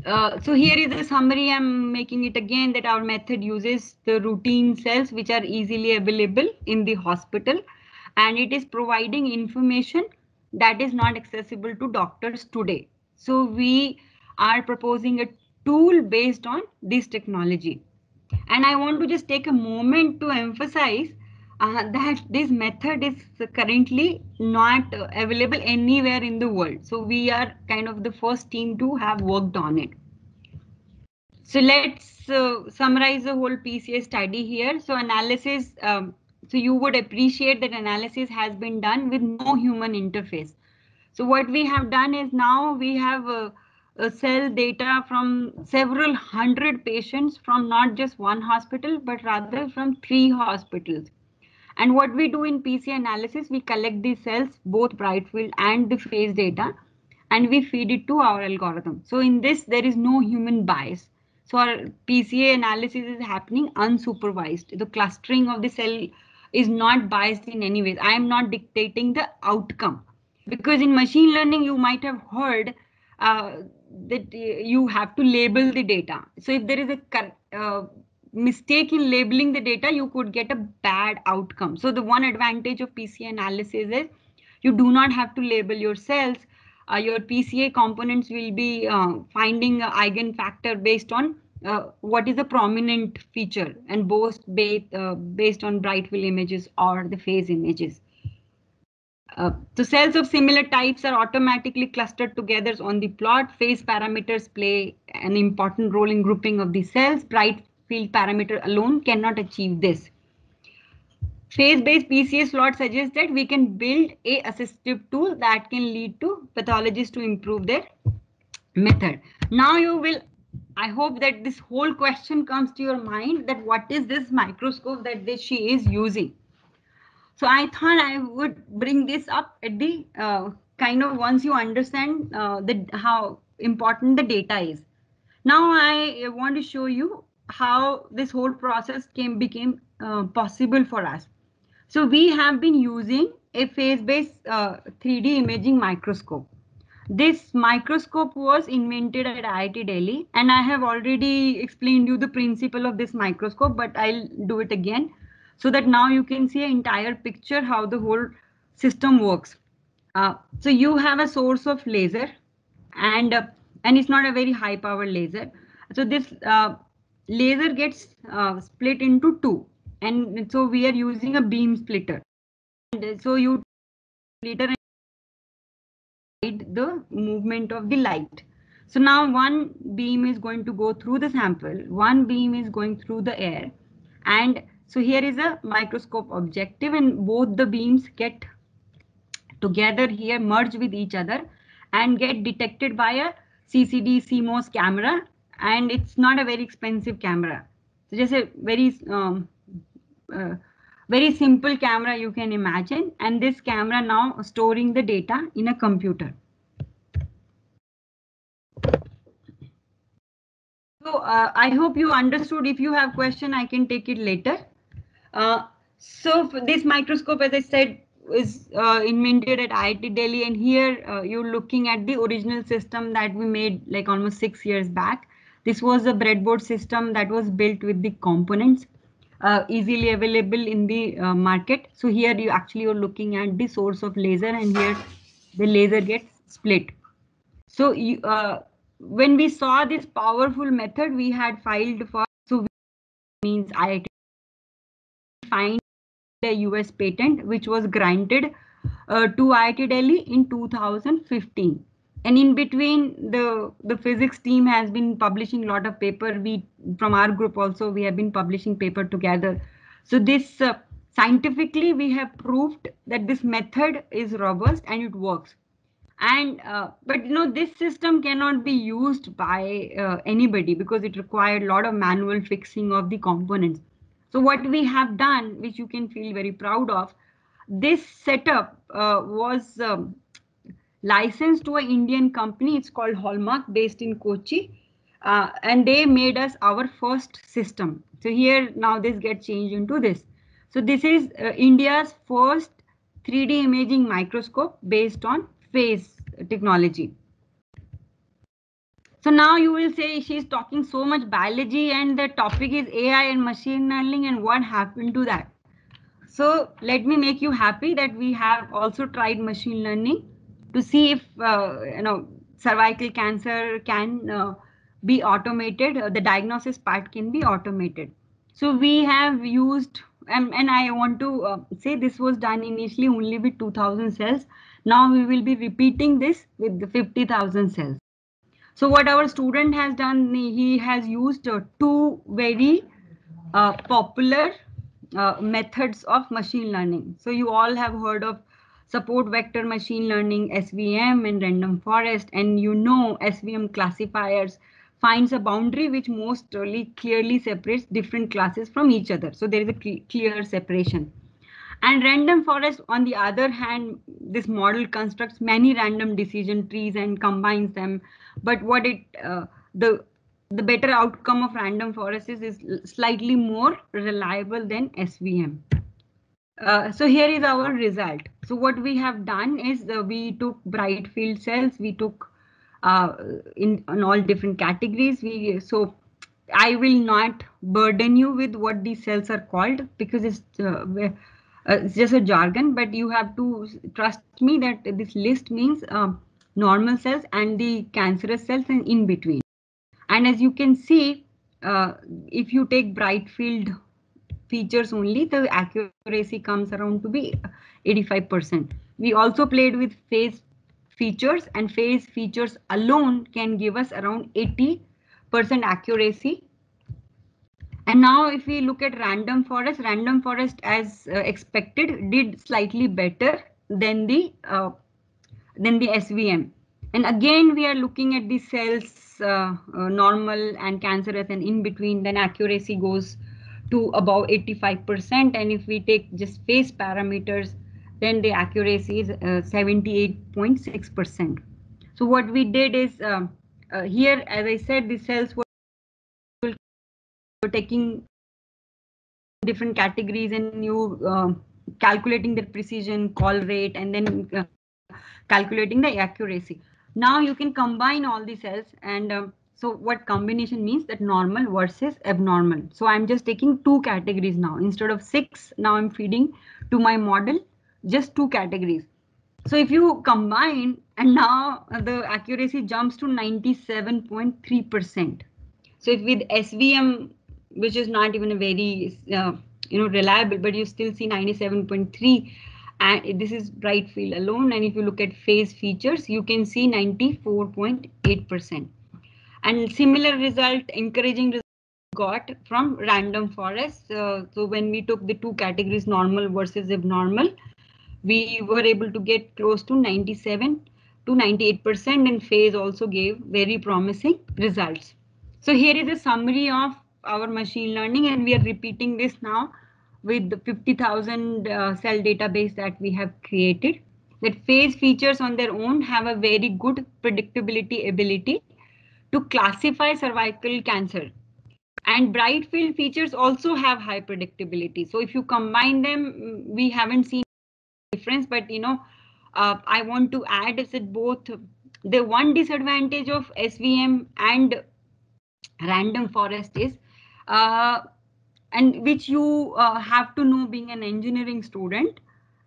So here is a summary. I'm making it again that our method uses the routine cells which are easily available in the hospital, and it is providing information that is not accessible to doctors today. So we are proposing a tool based on this technology. And I want to just take a moment to emphasize that this method is currently not available anywhere in the world. So we are kind of the first team to have worked on it. So let's summarize the whole PCA study here. So analysis, so you would appreciate that analysis has been done with no human interface. So what we have done is now we have cell data from several hundred patients from not just one hospital, but rather from 3 hospitals. And what we do in PCA analysis, we collect these cells, both bright field and the phase data, and we feed it to our algorithm. So in this, there is no human bias. So our PCA analysis is happening unsupervised. The clustering of the cell is not biased in any way. I am not dictating the outcome. Because in machine learning, you might have heard that you have to label the data. So if there is a mistake in labeling the data, you could get a bad outcome. So the one advantage of PCA analysis is you do not have to label your cells. Your PCA components will be finding an eigenfactor based on what is a prominent feature, and both based on bright field images or the phase images. The cells of similar types are automatically clustered together on the plot. Phase parameters play an important role in grouping of the cells. Bright field parameter alone cannot achieve this. Phase-based PCA slot suggests that we can build a assistive tool that can lead to pathologists to improve their method. Now you will, I hope that this whole question comes to your mind, that what is this microscope that she is using. So I thought I would bring this up at the kind of once you understand how important the data is. Now I want to show you how this whole process became possible for us. So we have been using a phase-based 3D imaging microscope. This microscope was invented at IIT Delhi, and I have already explained you the principle of this microscope, but I'll do it again so that now you can see an entire picture how the whole system works. So you have a source of laser, and it's not a very high power laser. So this laser gets split into 2, and so we are using a beam splitter. And so you splitter the movement of the light. So now one beam is going to go through the sample, one beam is going through the air, and so here is a microscope objective, and both the beams get together here, merge with each other, and get detected by a CCD CMOS camera, and it's not a very expensive camera. So just a very simple camera you can imagine, and this camera now storing the data in a computer. So I hope you understood. If you have question, I can take it later. So this microscope, as I said, is invented at IIT Delhi, and here you're looking at the original system that we made like almost 6 years back. This was a breadboard system that was built with the components easily available in the market. So here you actually are looking at the source of laser, and here the laser gets split. So you, when we saw this powerful method, we had filed for, so means IIT find a US patent which was granted to IIT Delhi in 2015. And in between, the physics team has been publishing a lot of paper. We from our group also, we have been publishing paper together. So this scientifically we have proved that this method is robust and it works. And but this system cannot be used by anybody because it required a lot of manual fixing of the components. So what we have done, which you can feel very proud of, this setup was licensed to an Indian company. It's called Hallmark, based in Kochi. And they made us our first system. So here now this gets changed into this. So this is India's first 3D imaging microscope based on phase technology. So now you will say she's talking so much biology and the topic is AI and machine learning and what happened to that. So let me make you happy that we have also tried machine learning to see if cervical cancer can be automated. The diagnosis part can be automated. So we have used, and I want to say this was done initially only with 2000 cells. Now we will be repeating this with the 50,000 cells. So what our student has done, he has used two very popular methods of machine learning. So you all have heard of support vector machine learning, SVM, and random forest, and you know SVM classifiers finds a boundary which most clearly separates different classes from each other. So there is a clear separation. And random forest, on the other hand, this model constructs many random decision trees and combines them. But what the better outcome of random forest is slightly more reliable than SVM. So here is our result. So what we have done is we took bright field cells, we took in all different categories. I will not burden you with what these cells are called because it's just a jargon, but you have to trust me that this list means normal cells and the cancerous cells and in between. And as you can see, if you take bright field features only, the accuracy comes around to be 85%. We also played with phase features, and phase features alone can give us around 80% accuracy. And now if we look at random forest as expected did slightly better than the SVM. And again, we are looking at the cells normal and cancerous and in between, then accuracy goes to about 85%. And if we take just phase parameters, then the accuracy is 78.6%. So what we did is here, as I said, the cells were taking different categories and you calculating their precision, call rate, and then calculating the accuracy. Now you can combine all the cells, and so what combination means that normal versus abnormal. So I'm just taking two categories now instead of 6. Now I'm feeding to my model just two categories. So if you combine, and now the accuracy jumps to 97.3%. So if with SVM, which is not even a very reliable, but you still see 97.3, and this is bright field alone. And if you look at phase features, you can see 94.8%. And similar result, encouraging result got from random forest. So when we took the two categories, normal versus abnormal, we were able to get close to 97 to 98%, and phase also gave very promising results. So here is a summary of our machine learning, and we are repeating this now with the 50,000 cell database that we have created. That phase features on their own have a very good predictability ability to classify cervical cancer. And bright field features also have high predictability. So if you combine them, we haven't seen difference, but I want to add is that both the one disadvantage of SVM and random forest is and which you have to know being an engineering student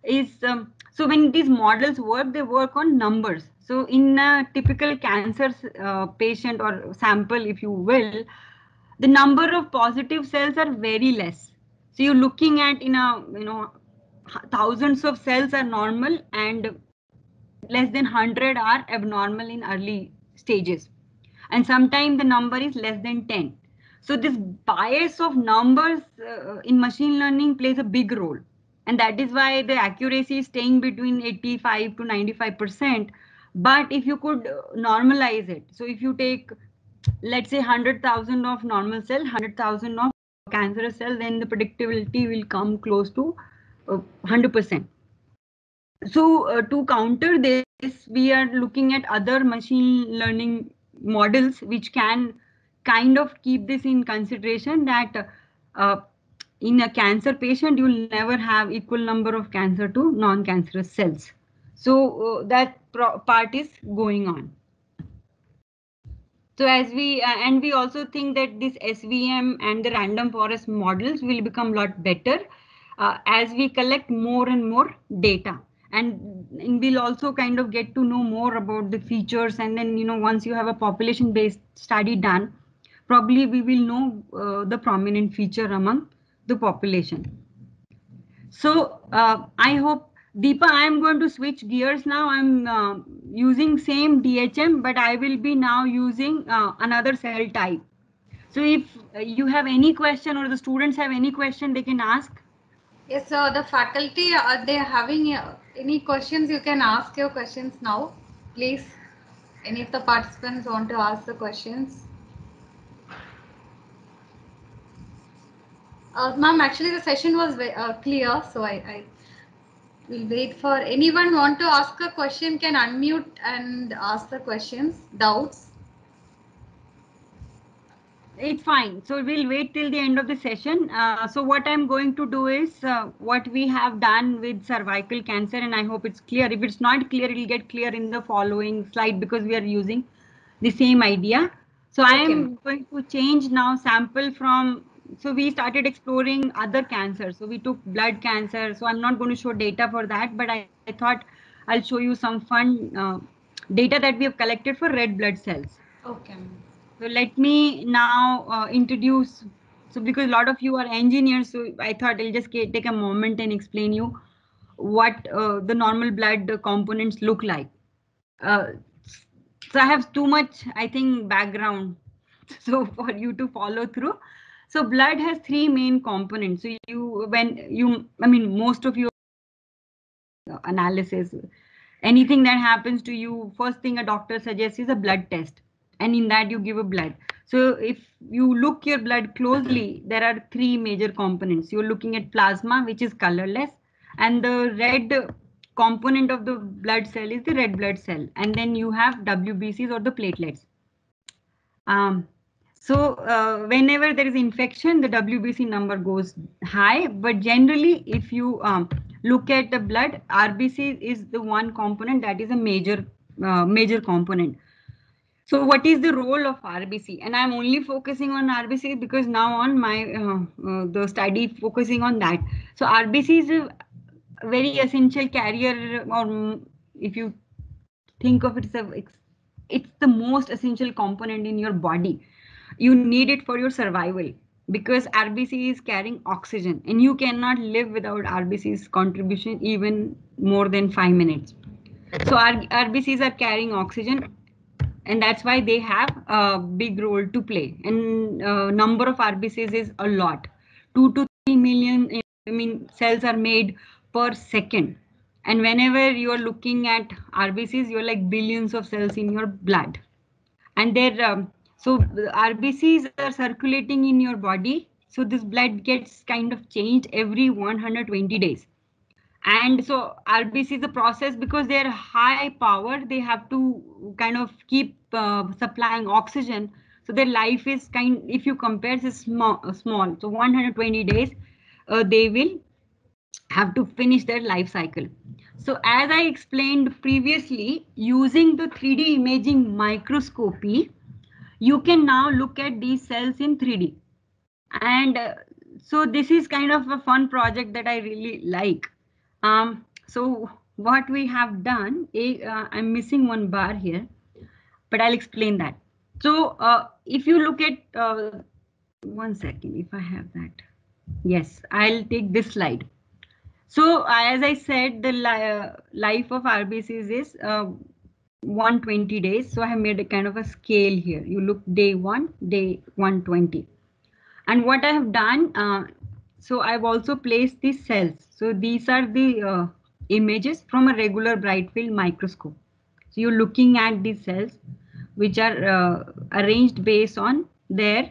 is so when these models work, they work on numbers. So in a typical cancer patient or sample, if you will, the number of positive cells are very less. So you're looking at thousands of cells are normal and less than 100 are abnormal in early stages, and sometimes the number is less than 10. So this bias of numbers in machine learning plays a big role, and that is why the accuracy is staying between 85 to 95%. But if you could normalize it, so if you take, let's say, 100,000 of normal cell, 100,000 of cancerous cell, then the predictability will come close to 100%. So to counter this, we are looking at other machine learning models which can kind of keep this in consideration, that in a cancer patient, you'll never have equal number of cancer to non-cancerous cells. So that part is going on. So as and we also think that this SVM and the random forest models will become a lot better as we collect more and more data. And we'll also kind of get to know more about the features. And then, once you have a population based study done, probably we will know the prominent feature among the population. So I hope, Deepa, I'm going to switch gears now. I'm using same DHM, but I will be now using another cell type. So if you have any question or the students have any question, they can ask. Yes, so the faculty, are they having any questions? You can ask your questions now, please. Any of the participants want to ask the questions? Ma'am, actually the session was clear, so I will wait for anyone want to ask a question can unmute and ask the questions, doubts. It's fine. So we'll wait till the end of the session. So what I'm going to do is what we have done with cervical cancer, and I hope it's clear. If it's not clear, it'll get clear in the following slide because we are using the same idea. So I am going to change now sample from, so we started exploring other cancers. So we took blood cancer. So I'm not going to show data for that, but I thought I'll show you some fun data that we have collected for red blood cells. Okay. So let me now introduce, so because a lot of you are engineers, so I thought I'll just take a moment and explain you what the normal blood components look like. So I have too much, I think, background so for you to follow through. So blood has three main components. So most of your analysis, anything that happens to you, first thing a doctor suggests is a blood test, and in that you give a blood. So if you look your blood closely, there are three major components. You're looking at plasma, which is colorless, and the red component of the blood cell is the red blood cell, and then you have WBCs or the platelets. Whenever there is infection, the WBC number goes high. But generally, if you look at the blood, RBC is the one component that is a major component. So what is the role of RBC? And I'm only focusing on RBC because now on my the study focusing on that. So RBC is a very essential carrier, or if you think of it as it's the most essential component in your body. You need it for your survival because RBC is carrying oxygen, and you cannot live without RBC's contribution even more than 5 minutes. So RBCs are carrying oxygen, and that's why they have a big role to play. And number of RBCs is a lot. 2 to 3 million cells are made per second. And whenever you are looking at RBCs, you're like billions of cells in your blood. And so the RBCs are circulating in your body. So this blood gets kind of changed every 120 days. And so RBC is a process because they're high power. They have to kind of keep supplying oxygen. So their life is if you compare, is small. So 120 days, they will have to finish their life cycle. So as I explained previously, using the 3D imaging microscopy, you can now look at these cells in 3D. And so this is kind of a fun project that I really like. So what we have done, I'm missing one bar here, but I'll explain that. So if you look at, 1 second, if I have that. Yes, I'll take this slide. So as I said, the life of RBCs is 120 days. So I have made a kind of a scale here. You look day 1, day 120. And what I have done, so I've also placed these cells. So these are the images from a regular bright field microscope. So you're looking at these cells, which are arranged based on their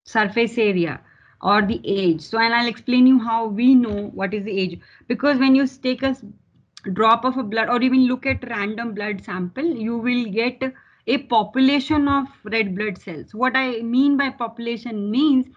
surface area. or the age. So, and I'll explain you how we know what is the age. Because when you take a drop of a blood or even look at random blood sample, you will get a population of red blood cells. What I mean by population means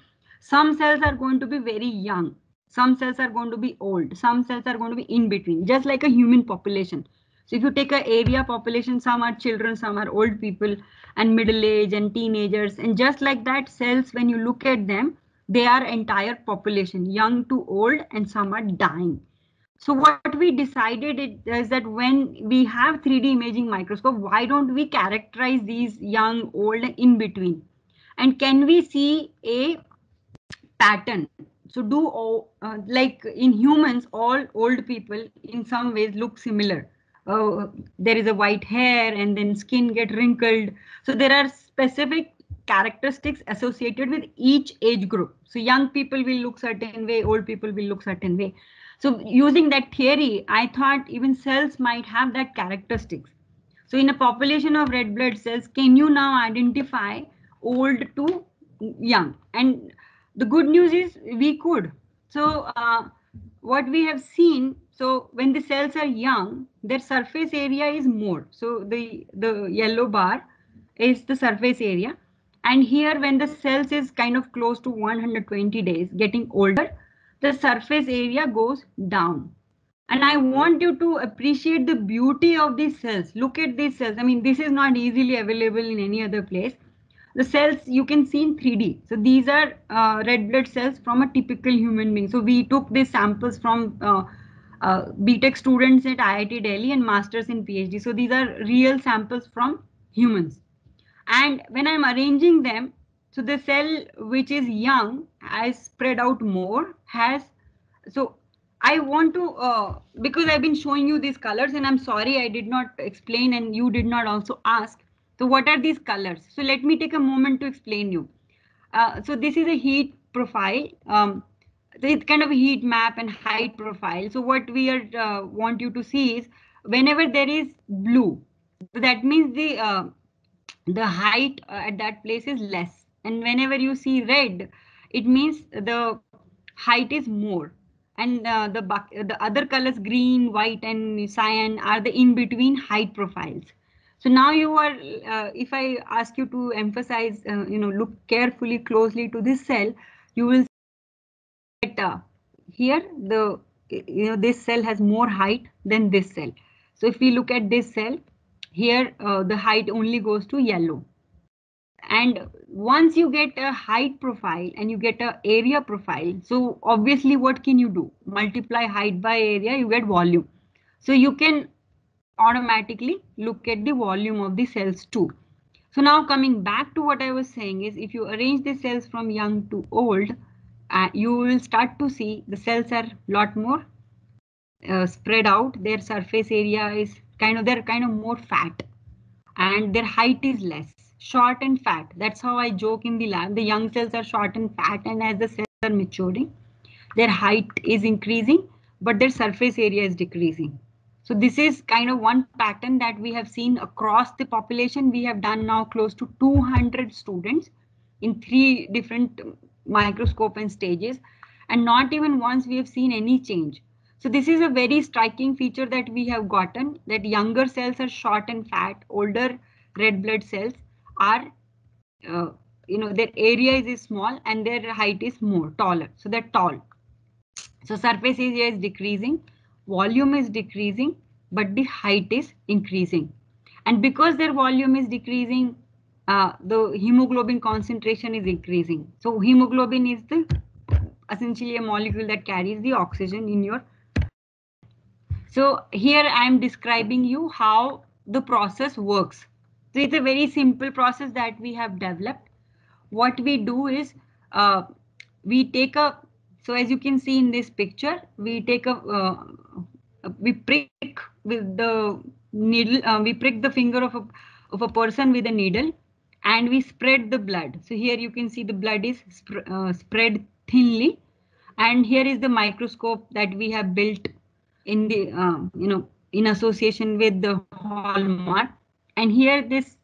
some cells are going to be very young, some cells are going to be old, some cells are going to be in between, just like a human population. So if you take a area population, some are children, some are old people and middle age and teenagers, and just like that, cells, when you look at them, they are entire population, young to old, and some are dying. So what we decided is that when we have 3D imaging microscope, why don't we characterize these young, old, and in between? And can we see a pattern? So do like in humans, all old people in some ways look similar. There is a white hair and then skin get wrinkled. So there are specific characteristics associated with each age group. So young people will look certain way, old people will look certain way. So using that theory, I thought even cells might have that characteristics. So in a population of red blood cells, can you now identify old to young? And the good news is we could. So what we have seen, so when the cells are young, their surface area is more. So the yellow bar is the surface area. And here when the cells is kind of close to 120 days, getting older, the surface area goes down. And I want you to appreciate the beauty of these cells. Look at these cells. I mean, this is not easily available in any other place. The cells you can see in 3D. So these are red blood cells from a typical human being. So we took these samples from BTech students at IIT Delhi and masters in PhD. So these are real samples from humans. And when I'm arranging them, so the cell which is young has spread out more, so I want to, because I've been showing you these colors and I'm sorry I did not explain and you did not also ask. So what are these colors? So let me take a moment to explain you. So this is a heat profile. So it's kind of a heat map and height profile. So what we are want you to see is whenever there is blue, that means the height at that place is less, and whenever you see red, it means the height is more, and the other colors green, white, and cyan are the in between height profiles. So now you are if I ask you to emphasize, look carefully closely to this cell, you will see that here this cell has more height than this cell. So if we look at this cell here, the height only goes to yellow. And once you get a height profile and you get a area profile, so obviously what can you do? Multiply height by area, you get volume. So you can automatically look at the volume of the cells too. So now coming back to what I was saying is, if you arrange the cells from young to old, you will start to see the cells are a lot more spread out. Their surface area is they're kind of more fat, and their height is less, short and fat. That's how I joke in the lab. The young cells are short and fat, and as the cells are maturing, their height is increasing, but their surface area is decreasing. So this is kind of one pattern that we have seen across the population. We have done now close to 200 students in 3 different microscope and stages, and not even once we have seen any change. So this is a very striking feature that we have gotten, that younger cells are short and fat, older red blood cells are, their area is small and their height is more taller. So they're tall. So surface area is decreasing, volume is decreasing, but the height is increasing. And because their volume is decreasing, the hemoglobin concentration is increasing. So hemoglobin is essentially a molecule that carries the oxygen in your. So here I am describing you how the process works. So it's a very simple process that we have developed. What we do is we take a, so as you can see in this picture, we take we prick with the needle, we prick the finger of a person with a needle, and we spread the blood. So here you can see the blood is spread thinly, and here is the microscope that we have built in the in association with the Hallmark. And here this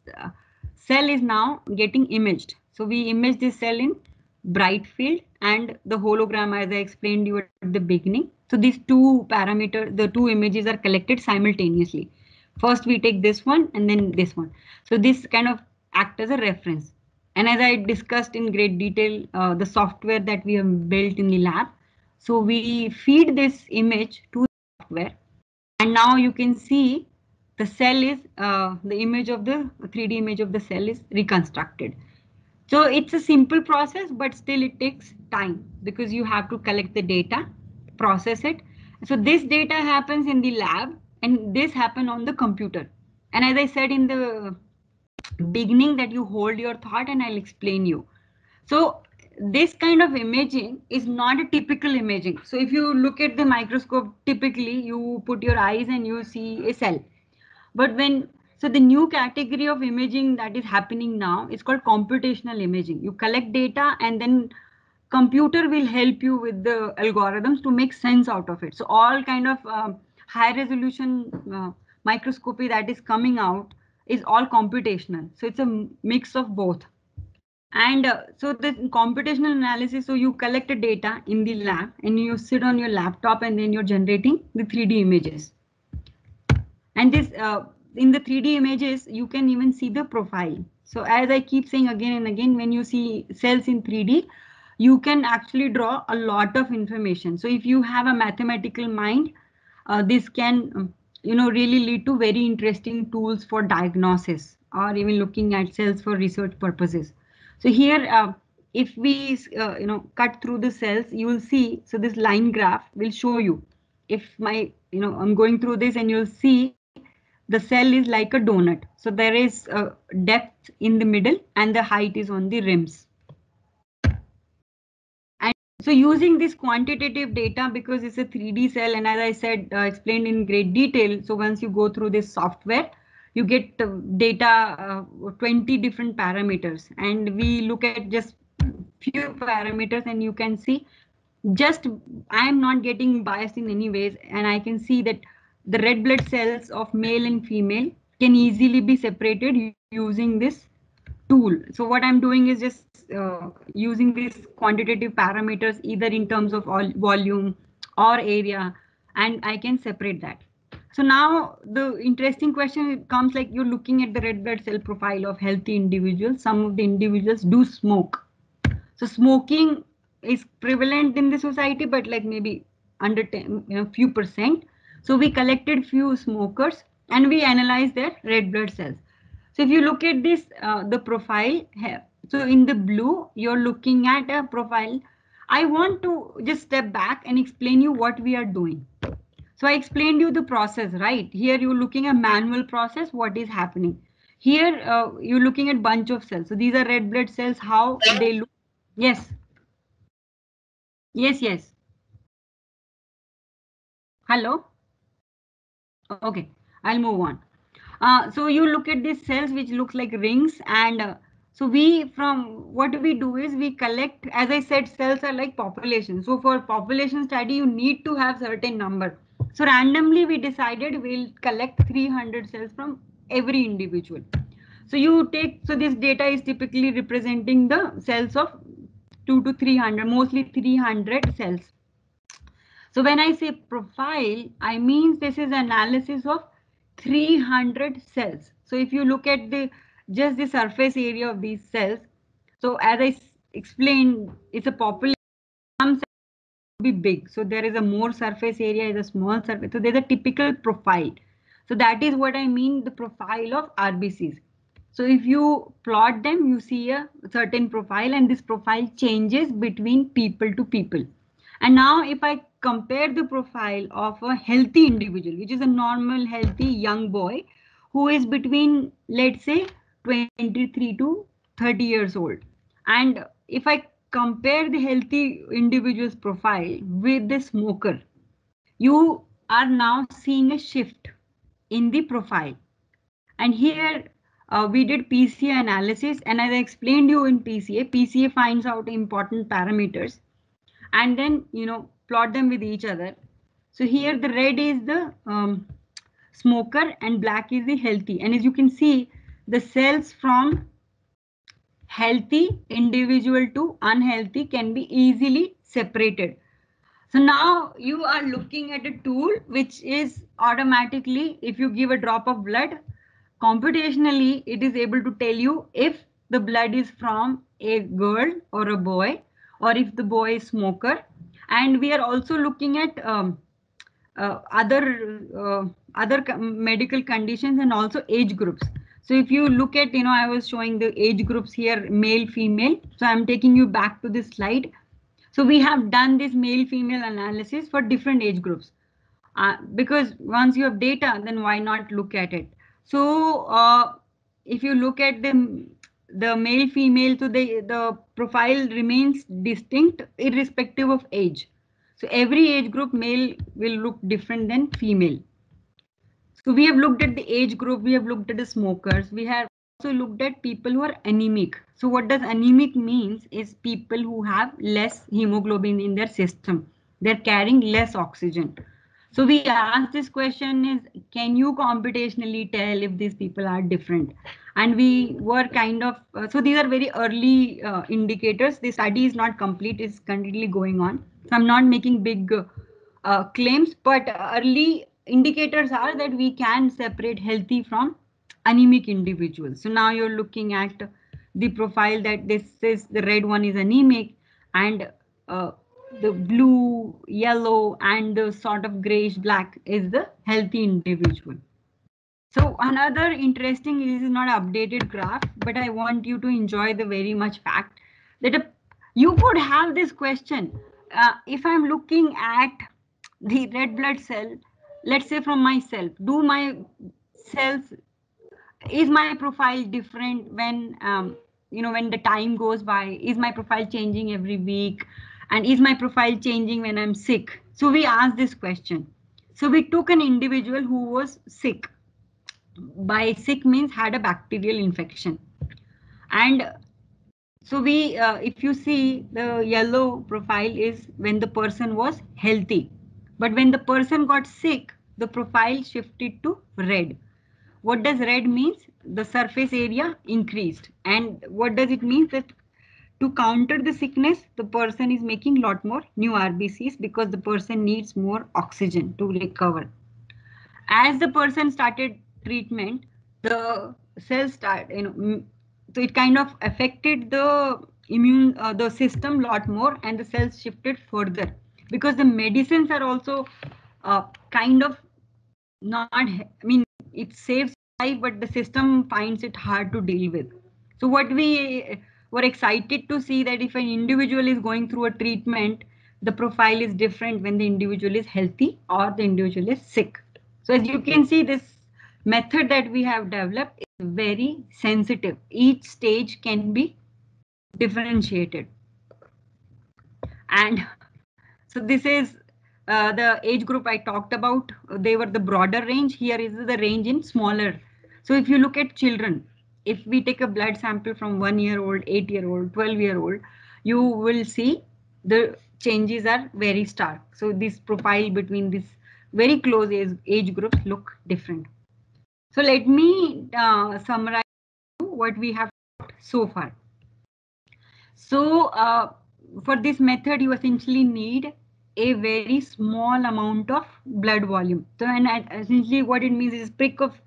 cell is now getting imaged. So we image this cell in bright field and the hologram, as I explained you at the beginning. So these two parameters, the two images are collected simultaneously. First we take this one and then this one. So this kind of act as a reference. And as I discussed in great detail, the software that we have built in the lab. So we feed this image to the software, and now you can see the cell is, the image of the 3D image of the cell is reconstructed. So it's a simple process, but still it takes time because you have to collect the data, process it. So this data happens in the lab and this happen on the computer. And as I said in the beginning, that you hold your thought and I'll explain you. So this kind of imaging is not a typical imaging. So if you look at the microscope, typically you put your eyes and you see a cell. But so the new category of imaging that is happening now is called computational imaging. You collect data and then computer will help you with the algorithms to make sense out of it. So all kind of high resolution microscopy that is coming out is all computational. So it's a mix of both. And so the computational analysis, so you collect the data in the lab and you sit on your laptop and then you're generating the 3D images. And this in the 3D images, you can even see the profile. So as I keep saying again and again, when you see cells in 3D, you can actually draw a lot of information. So if you have a mathematical mind, this can really lead to very interesting tools for diagnosis or even looking at cells for research purposes. So here, if we cut through the cells, you will see. So this line graph will show you. If I'm going through this, and you'll see the cell is like a donut. So there is a depth in the middle and the height is on the rims. And so using this quantitative data, because it's a 3D cell, and as I said, explained in great detail. So once you go through this software, you get data, 20 different parameters, and we look at just few parameters, and you can see just I am not getting biased in any ways, and I can see that the red blood cells of male and female can easily be separated using this tool. So what I'm doing is just using these quantitative parameters either in terms of volume or area, and I can separate that. So now the interesting question comes, like you're looking at the red blood cell profile of healthy individuals. Some of the individuals do smoke. So smoking is prevalent in the society, but like maybe under 10, few percent. So we collected few smokers and we analyzed their red blood cells. So if you look at this, the profile here. So in the blue, you're looking at a profile. I want to just step back and explain you what we are doing. So I explained you the process, right? Here you're looking at manual process, what is happening. Here you're looking at bunch of cells. So these are red blood cells, how they look. Yes. Yes. Hello. Okay, I'll move on. So you look at these cells which looks like rings, and so what we do is we collect, as I said, cells are like population. So for population study, you need to have certain number. So randomly we decided we'll collect 300 cells from every individual. So this data is typically representing the cells of 2 to 300, mostly 300 cells. So when I say profile, I mean this is analysis of 300 cells. So if you look at just the surface area of these cells, so as I explained, it's a population. Some cells will be big. So there is a more surface area, is a small surface. So there's a typical profile. So that is what I mean, the profile of RBCs. So if you plot them, you see a certain profile, and this profile changes between people to people. And now if I compare the profile of a healthy individual, which is a normal healthy young boy who is between, let's say, 23 to 30 years old. And if I compare the healthy individual's profile with the smoker, you are now seeing a shift in the profile. And here we did PCA analysis, and as I explained you in PCA finds out important parameters and then plot them with each other. So here the red is the smoker and black is the healthy, and as you can see, the cells from healthy individual to unhealthy can be easily separated. So now you are looking at a tool which is automatically, if you give a drop of blood, computationally, it is able to tell you if the blood is from a girl or a boy, or if the boy is smoker. And we are also looking at other medical conditions and also age groups. So if you look at, I was showing the age groups here, male, female. So I'm taking you back to this slide. So we have done this male female analysis for different age groups, because once you have data, then why not look at it? So if you look at the male female, so the profile remains distinct irrespective of age. So every age group, male will look different than female. So we have looked at the age group, we have looked at the smokers, we have also looked at people who are anemic. So what does anemic means is people who have less hemoglobin in their system. They're carrying less oxygen. So we asked this question is, can you computationally tell if these people are different? And we were kind of, so these are very early indicators. The study is not complete, it's currently going on. So I'm not making big claims, but early indicators are that we can separate healthy from anemic individuals. So now you're looking at the profile that this is, the red one is anemic, and the blue, yellow, and the sort of grayish black is the healthy individual. So another interesting, this is not an updated graph, but I want you to enjoy the very much fact that you could have this question. If I'm looking at the red blood cell, let's say from myself, do my cells, is my profile different when, when the time goes by? Is my profile changing every week? And is my profile changing when I'm sick? So we asked this question. So we took an individual who was sick. By sick means had a bacterial infection. And so we, if you see, the yellow profile is when the person was healthy. But when the person got sick, the profile shifted to red. What does red means? The surface area increased. And what does it mean? That to counter the sickness, the person is making a lot more new RBCs because the person needs more oxygen to recover. As the person started treatment, the cells start, so it kind of affected the immune, the system a lot more, and the cells shifted further because the medicines are also kind of not, I mean, it saves life, but the system finds it hard to deal with. So what we were excited to see that if an individual is going through a treatment, the profile is different when the individual is healthy or the individual is sick. So as you can see, this method that we have developed is very sensitive. Each stage can be differentiated. And so this is the age group I talked about. They were the broader range. Here is the range in smaller. So if you look at children, if we take a blood sample from 1 year old, 8 year old, 12 year old, you will see the changes are very stark. So this profile between this very close age groups look different. So let me summarize what we have so far. So for this method, you essentially need a very small amount of blood volume. So, and essentially what it means is prick of,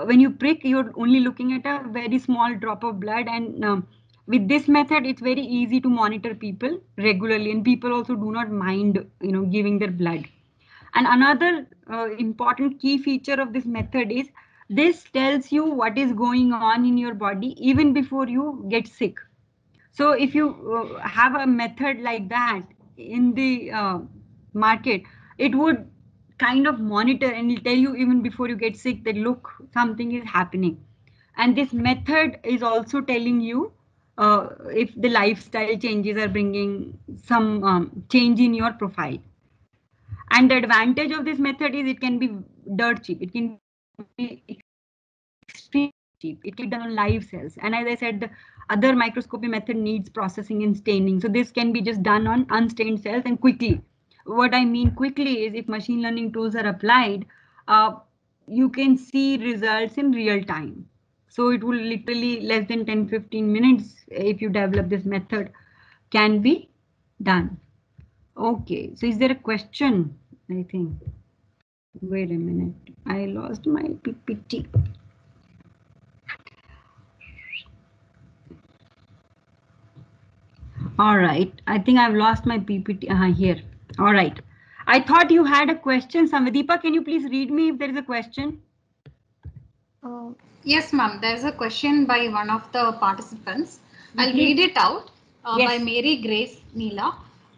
when you prick, you're only looking at a very small drop of blood. And with this method, it's very easy to monitor people regularly, and people also do not mind, giving their blood. And another important key feature of this method is this tells you what is going on in your body even before you get sick. So if you have a method like that in the market, it would kind of monitor and it'll tell you even before you get sick that look, something is happening. And this method is also telling you if the lifestyle changes are bringing some change in your profile. And the advantage of this method is it can be dirt cheap. It can be extremely cheap. It can be done on live cells. And as I said, the other microscopy method needs processing and staining. So this can be just done on unstained cells and quickly. What I mean quickly is if machine learning tools are applied, you can see results in real time. So it will literally less than 10-15 minutes if you develop this method can be done. Okay, so is there a question? I think. Wait a minute. I lost my PPT. All right. I think I've lost my PPT here. All right. I thought you had a question. Samadipa, can you please read me if there is a question? Yes, ma'am. There's a question by one of the participants. I'll read it out by Yes. Mary Grace Neela.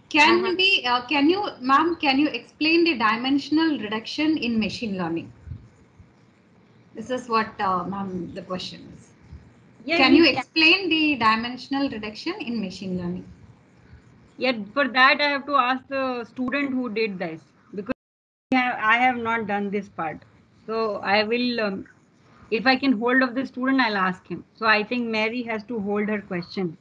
Can you, ma'am, can you explain the dimensional reduction in machine learning? This is what, ma'am, the question is. Yeah, Can you explain the dimensional reduction in machine learning? Yeah, for that I have to ask the student who did this, because I have not done this part. So I will, if I can hold of the student, I'll ask him. So I think Mary has to hold her question.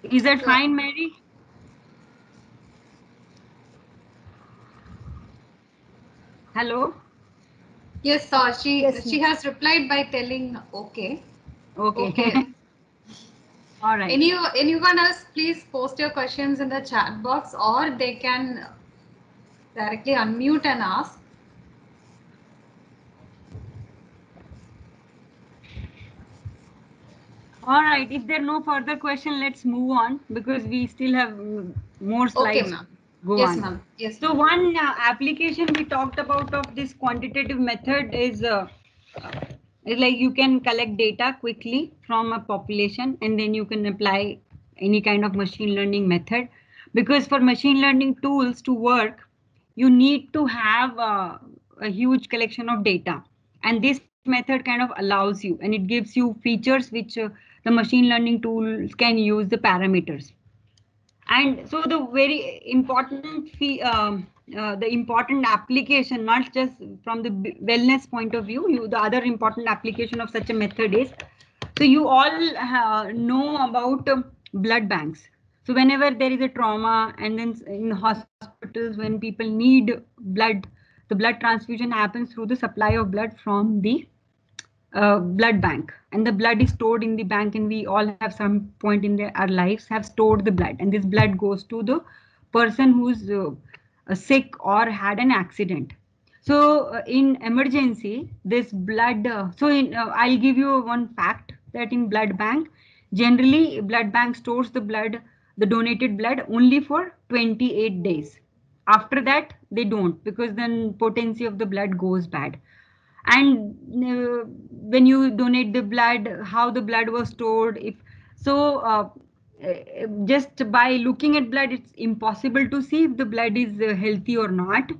Is that fine, Mary? Hello? Yes, Yes, she ma'am. has replied by telling okay. Okay. Okay. All right. Anyone else, please post your questions in the chat box, or they can directly unmute and ask. All right. If there are no further question, let's move on because we still have more Okay, slides. ma'am. Go Yes, on. ma'am. Yes, So ma'am. one application we talked about of this quantitative method is like you can collect data quickly from a population and then you can apply any kind of machine learning method, because for machine learning tools to work you need to have a huge collection of data, and this method kind of allows you and it gives you features which the machine learning tools can use the parameters. And so the very important the important application, not just from the wellness point of view, the other important application of such a method is, so you all know about blood banks. So whenever there is a trauma and then in hospitals when people need blood, the blood transfusion happens through the supply of blood from the blood bank, and the blood is stored in the bank, and we all have some point in our lives have stored the blood, and this blood goes to the person who's sick or had an accident. So in emergency this blood I'll give you one fact that in blood bank, generally blood bank stores the blood, the donated blood, only for 28 days. After that they don't, because then potency of the blood goes bad. And when you donate the blood, how the blood was stored, if so just by looking at blood it's impossible to see if the blood is healthy or not.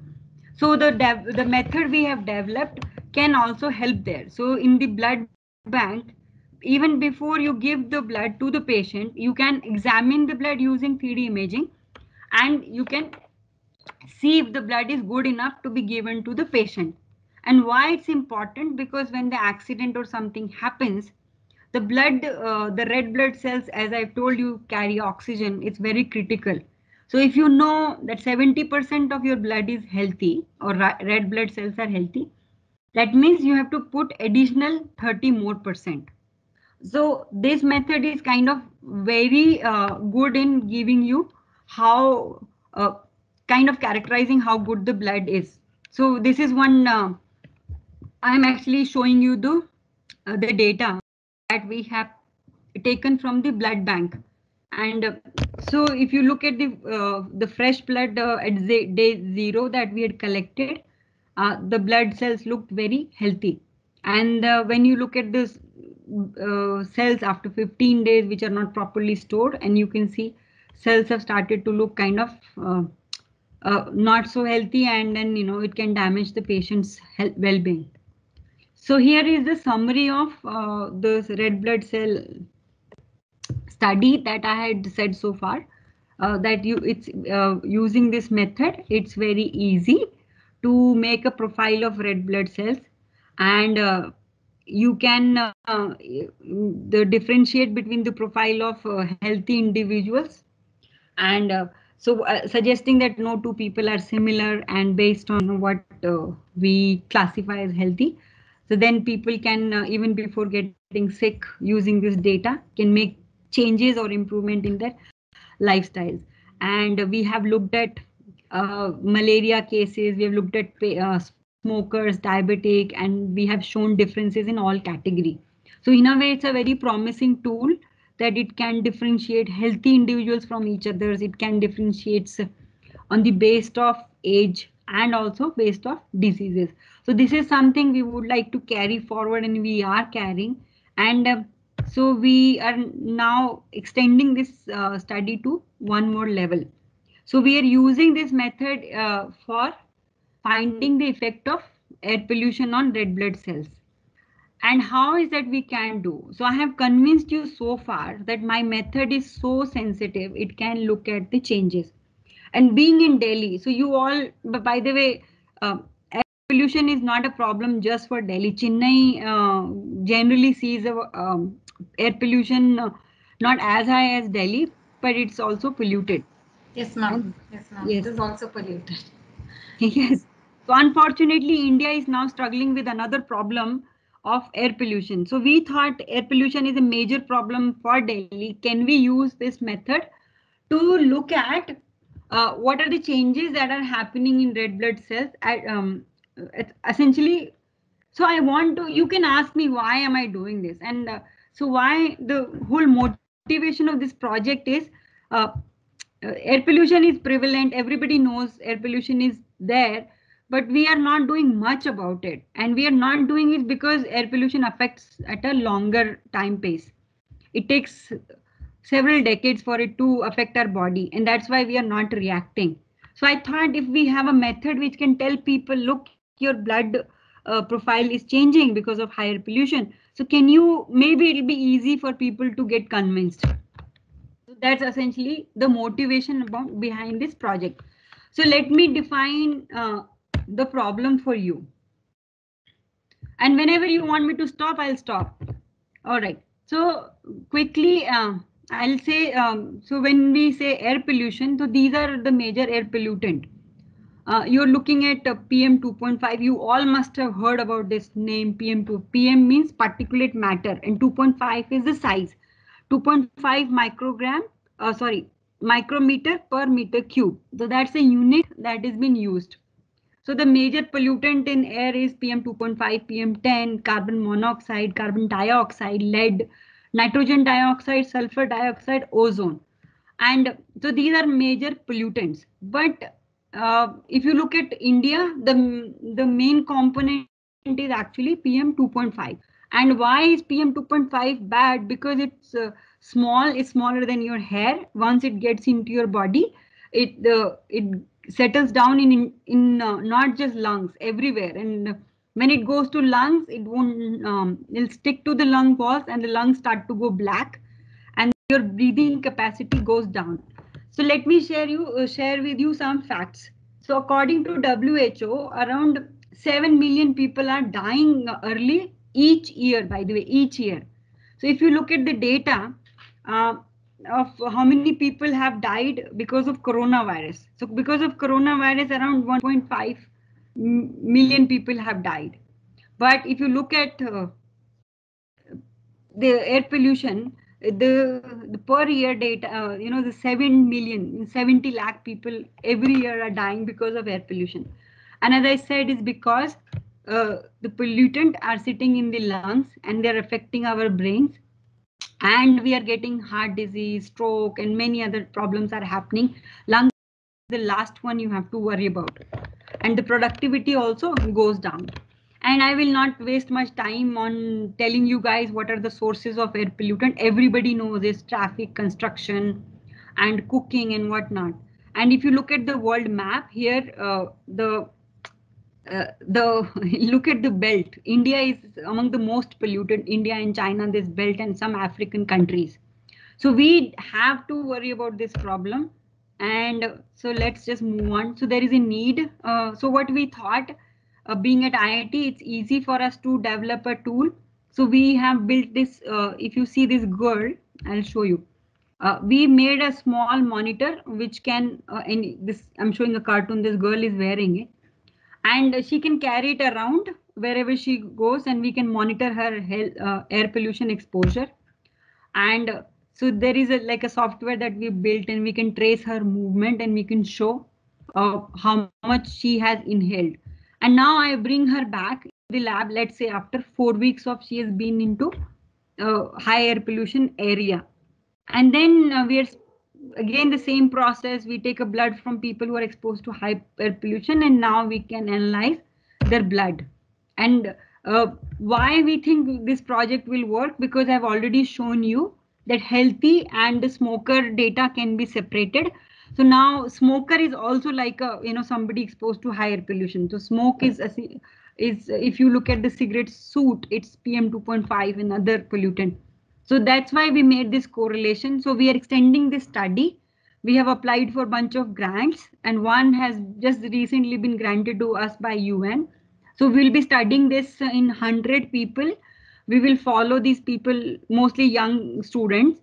So the method we have developed can also help there. So in the blood bank, even before you give the blood to the patient, you can examine the blood using 3D imaging, and you can see if the blood is good enough to be given to the patient. And why it's important, because when the accident or something happens, the blood the red blood cells, as I've told you, carry oxygen. It's very critical. So if you know that 70% of your blood is healthy, or red blood cells are healthy, that means you have to put additional 30 more percent. So this method is kind of very good in giving you how kind of characterizing how good the blood is. So this is one I'm actually showing you the data that we have taken from the blood bank. And so if you look at the fresh blood at day 0 that we had collected, the blood cells looked very healthy. And when you look at this cells after 15 days which are not properly stored, and you can see cells have started to look kind of not so healthy, and then it can damage the patient's health well-being. So here is the summary of the red blood cell study that I had said so far. That it's using this method, it's very easy to make a profile of red blood cells, and you can the differentiate between the profile of healthy individuals, and suggesting that no two people are similar and based on what we classify as healthy. So then people can, even before getting sick, using this data, can make changes or improvement in their lifestyles. And we have looked at malaria cases, we have looked at smokers, diabetic, and we have shown differences in all category. So in a way, it's a very promising tool that it can differentiate healthy individuals from each others. It can differentiate on the based of age and also based of diseases. So this is something we would like to carry forward, and we are carrying. And so we are now extending this study to one more level. So we are using this method for finding the effect of air pollution on red blood cells. And how is that we can do? So I have convinced you so far that my method is so sensitive, it can look at the changes. And being in Delhi, so you all, by the way, air pollution is not a problem just for Delhi. Chennai generally sees air pollution not as high as Delhi, but it's also polluted. Yes, ma'am. And Yes, ma'am. yes, It is also polluted. yes. So unfortunately, India is now struggling with another problem of air pollution. So we thought air pollution is a major problem for Delhi. Can we use this method to look at what are the changes that are happening in red blood cells? Essentially, so I want to, you can ask me why am I doing this? And so why the whole motivation of this project is uh, air pollution is prevalent. Everybody knows air pollution is there, but we are not doing much about it. And we are not doing it because air pollution affects at a longer time pace. It takes several decades for it to affect our body, and that's why we are not reacting. So I thought if we have a method which can tell people, look, your blood profile is changing because of higher pollution. So can you, maybe it'll be easy for people to get convinced. So that's essentially the motivation behind this project. So let me define the problem for you. And whenever you want me to stop, I'll stop. All right. So quickly, I'll say, so when we say air pollution, so these are the major air pollutant. You're looking at PM 2.5. You all must have heard about this name PM2. PM means particulate matter, and 2.5 is the size. 2.5 microgram, micrometer per meter cube. So that's a unit that has been used. So the major pollutant in air is PM 2.5, PM10, carbon monoxide, carbon dioxide, lead, nitrogen dioxide, sulfur dioxide, ozone. And so these are major pollutants. But if you look at India, the main component is actually PM 2.5. And why is PM 2.5 bad? Because it's small, it's smaller than your hair. Once it gets into your body, it settles down in not just lungs, everywhere. And when it goes to lungs, it won't, it'll stick to the lung walls, and the lungs start to go black, and your breathing capacity goes down. So let me share with you some facts. So according to WHO, around 7 million people are dying early each year, by the way, each year. So if you look at the data of how many people have died because of coronavirus. So because of coronavirus, around 1.5 million people have died. But if you look at the air pollution, the per year data, the 7 million, 70 lakh people every year are dying because of air pollution. And as I said, it's because the pollutant are sitting in the lungs and they're affecting our brains. And we are getting heart disease, stroke, and many other problems are happening. Lung is the last one you have to worry about. And the productivity also goes down. And I will not waste much time on telling you guys what are the sources of air pollutant. Everybody knows this: traffic, construction, and cooking and whatnot. And if you look at the world map here, look at the belt. India is among the most polluted. India and China, this belt, and some African countries. So we have to worry about this problem. And so let's just move on. So there is a need. So what we thought, being at IIT, it's easy for us to develop a tool. So we have built this. If you see this girl, I'll show you. We made a small monitor which can, I'm showing a cartoon. This girl is wearing it, and she can carry it around wherever she goes, and we can monitor her health, air pollution exposure. And so there is like a software that we built, and we can trace her movement, and we can show how much she has inhaled. And now I bring her back in the lab, let's say after 4 weeks of she has been into high air pollution area. And then we are again the same process. We take a blood from people who are exposed to high air pollution, and now we can analyze their blood. And why we think this project will work, because I've already shown you that healthy and the smoker data can be separated. So now smoker is also like a, somebody exposed to higher pollution. So smoke is if you look at the cigarette soot, it's PM 2.5 and other pollutant. So that's why we made this correlation. So we are extending this study. We have applied for a bunch of grants, and one has just recently been granted to us by UN. So we'll be studying this in 100 people. We will follow these people, mostly young students,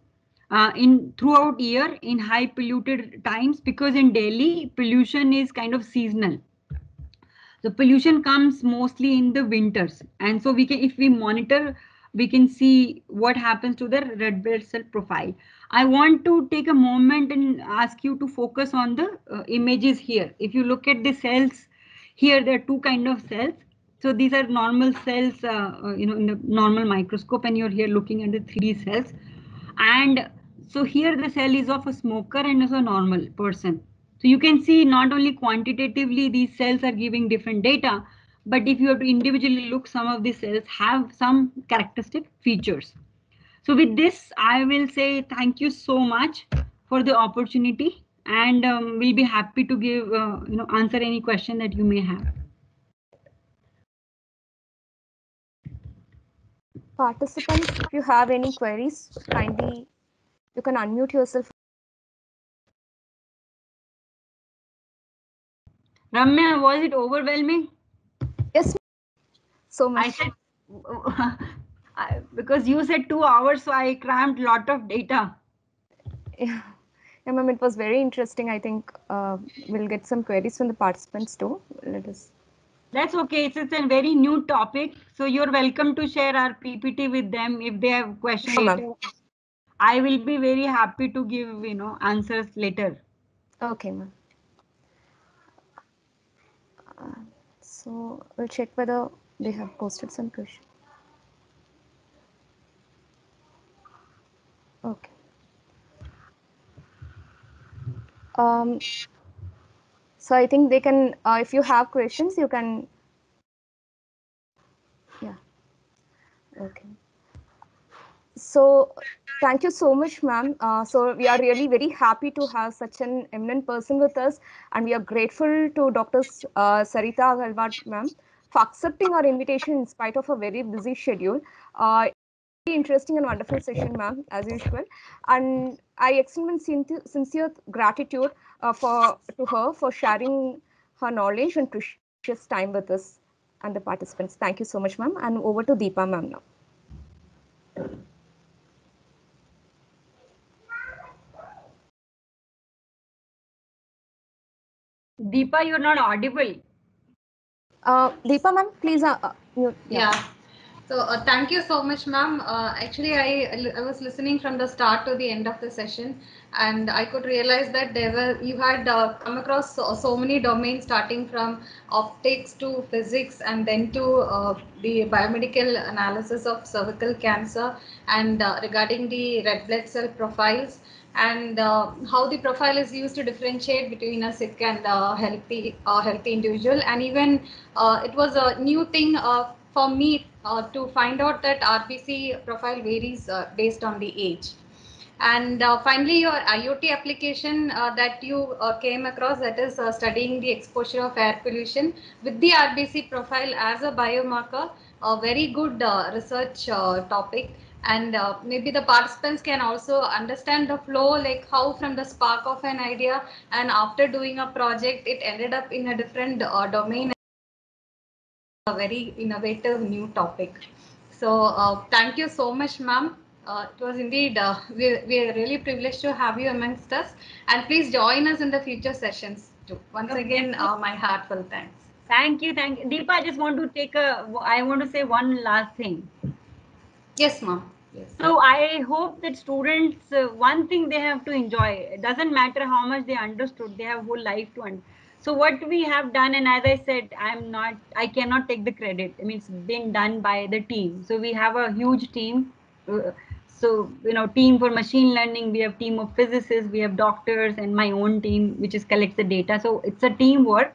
in throughout year in high polluted times, because in Delhi pollution is kind of seasonal. The pollution comes mostly in the winters, and so we can, if we monitor, we can see what happens to the red blood cell profile. I want to take a moment and ask you to focus on the images here. If you look at the cells here, there are two kind of cells. So these are normal cells, in the normal microscope, and you're here looking at the 3D cells. And so here the cell is of a smoker and is a normal person. So you can see not only quantitatively these cells are giving different data, but if you have to individually look, some of these cells have some characteristic features. So with this, I will say thank you so much for the opportunity, and we'll be happy to give, answer any question that you may have. Participants, if you have any queries, kindly you can unmute yourself. Ramya, was it overwhelming? Yes, so much. I said, because you said 2 hours, so I crammed lot of data. Yeah, ma'am, it was very interesting. I think we'll get some queries from the participants too. Let us. That's okay. It's a very new topic. So you're welcome to share our PPT with them if they have questions Sure, later. ma'am. I will be very happy to give, answers later. Okay, ma'am. So we'll check whether they have posted some questions. Okay. So I think they can, if you have questions, you can. Yeah. Okay. So thank you so much, ma'am. So we are really very happy to have such an eminent person with us, and we are grateful to Dr. Sarita Agarwal, ma'am, for accepting our invitation in spite of a very busy schedule. Very interesting and wonderful session, ma'am, as usual. And I extend my sincere gratitude to her for sharing her knowledge and precious time with us and the participants. Thank you so much, ma'am. And over to Deepa, ma'am, now. Deepa, you're not audible. Deepa, ma'am, please mute. Yeah. So thank you so much, ma'am. Actually, I was listening from the start to the end of the session, and I could realize that you had come across so many domains, starting from optics to physics, and then to the biomedical analysis of cervical cancer, and regarding the red blood cell profiles, and how the profile is used to differentiate between a sick and healthy individual. And even it was a new thing for me to find out that RBC profile varies based on the age. And finally, your IoT application that you came across, that is studying the exposure of air pollution with the RBC profile as a biomarker, a very good research topic. And maybe the participants can also understand the flow, like how from the spark of an idea, and after doing a project, it ended up in a different domain, a very innovative new topic. So thank you so much, ma'am. It was indeed, we are really privileged to have you amongst us. And please join us in the future sessions too. Once again, my heartfelt thanks. Thank you. Deepa, I just want to I want to say one last thing. Yes, ma'am. Yes. So I hope that students, one thing they have to enjoy. It doesn't matter how much they understood; they have whole life to understand. So what we have done, and as I said, I cannot take the credit. I mean, it's been done by the team. So we have a huge team. So team for machine learning. We have team of physicists. We have doctors, and my own team, which is collects the data. So it's a teamwork.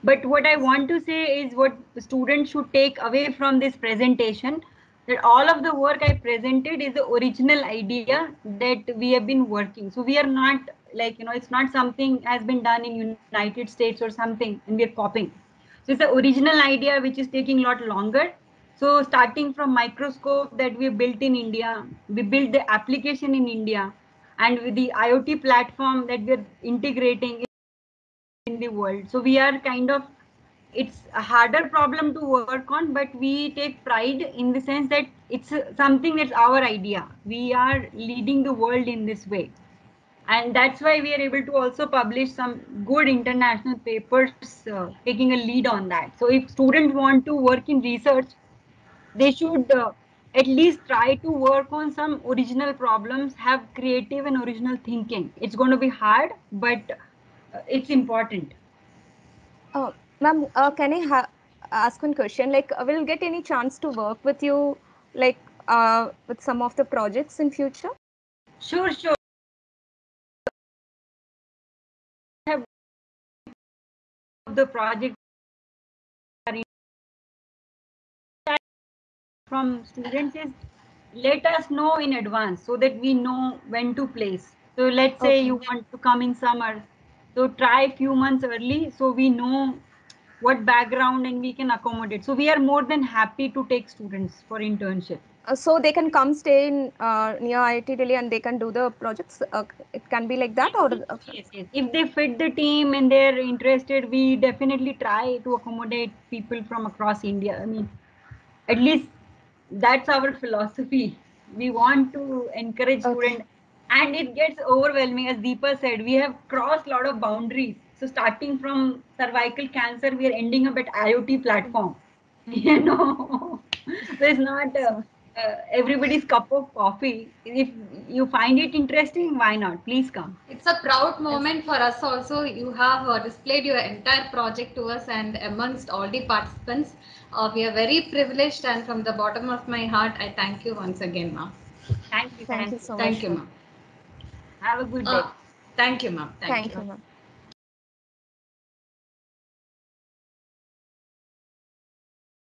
But what I want to say is what students should take away from this presentation, that all of the work I presented is the original idea that we have been working. So we are not like, it's not something has been done in United States or something and we are copying. So it's the original idea which is taking a lot longer. So starting from microscope that we built in India, we built the application in India, and with the IoT platform that we're integrating in the world. So we are kind of, it's a harder problem to work on, but we take pride in the sense that it's something that's our idea. We are leading the world in this way. And that's why we are able to also publish some good international papers taking a lead on that. So if students want to work in research, they should at least try to work on some original problems, have creative and original thinking. It's going to be hard, but it's important. Ma'am, can I ask one question? Like, will get any chance to work with you, like, with some of the projects in future? Sure, sure. Have the project from students is let us know in advance so that we know when to place. So let's say you want to come in summer, so try few months early so we know what background and we can accommodate. So we are more than happy to take students for internship. So they can come stay in near IIT Delhi and they can do the projects. It can be like that, or Yes. If they fit the team and they're interested, we definitely try to accommodate people from across India. I mean, at least that's our philosophy. We want to encourage students, and it gets overwhelming. As Deepa said, we have crossed a lot of boundaries. So starting from cervical cancer, we are ending up at IoT platform. So it's not everybody's cup of coffee. If you find it interesting, why not? Please come. It's a proud moment for us also. You have displayed your entire project to us and amongst all the participants. We are very privileged, and from the bottom of my heart, I thank you once again, ma'am. Thank you. Thank you so Thank much. you, ma'am. Have a good day. Thank you, ma'am. Thank you, ma'am.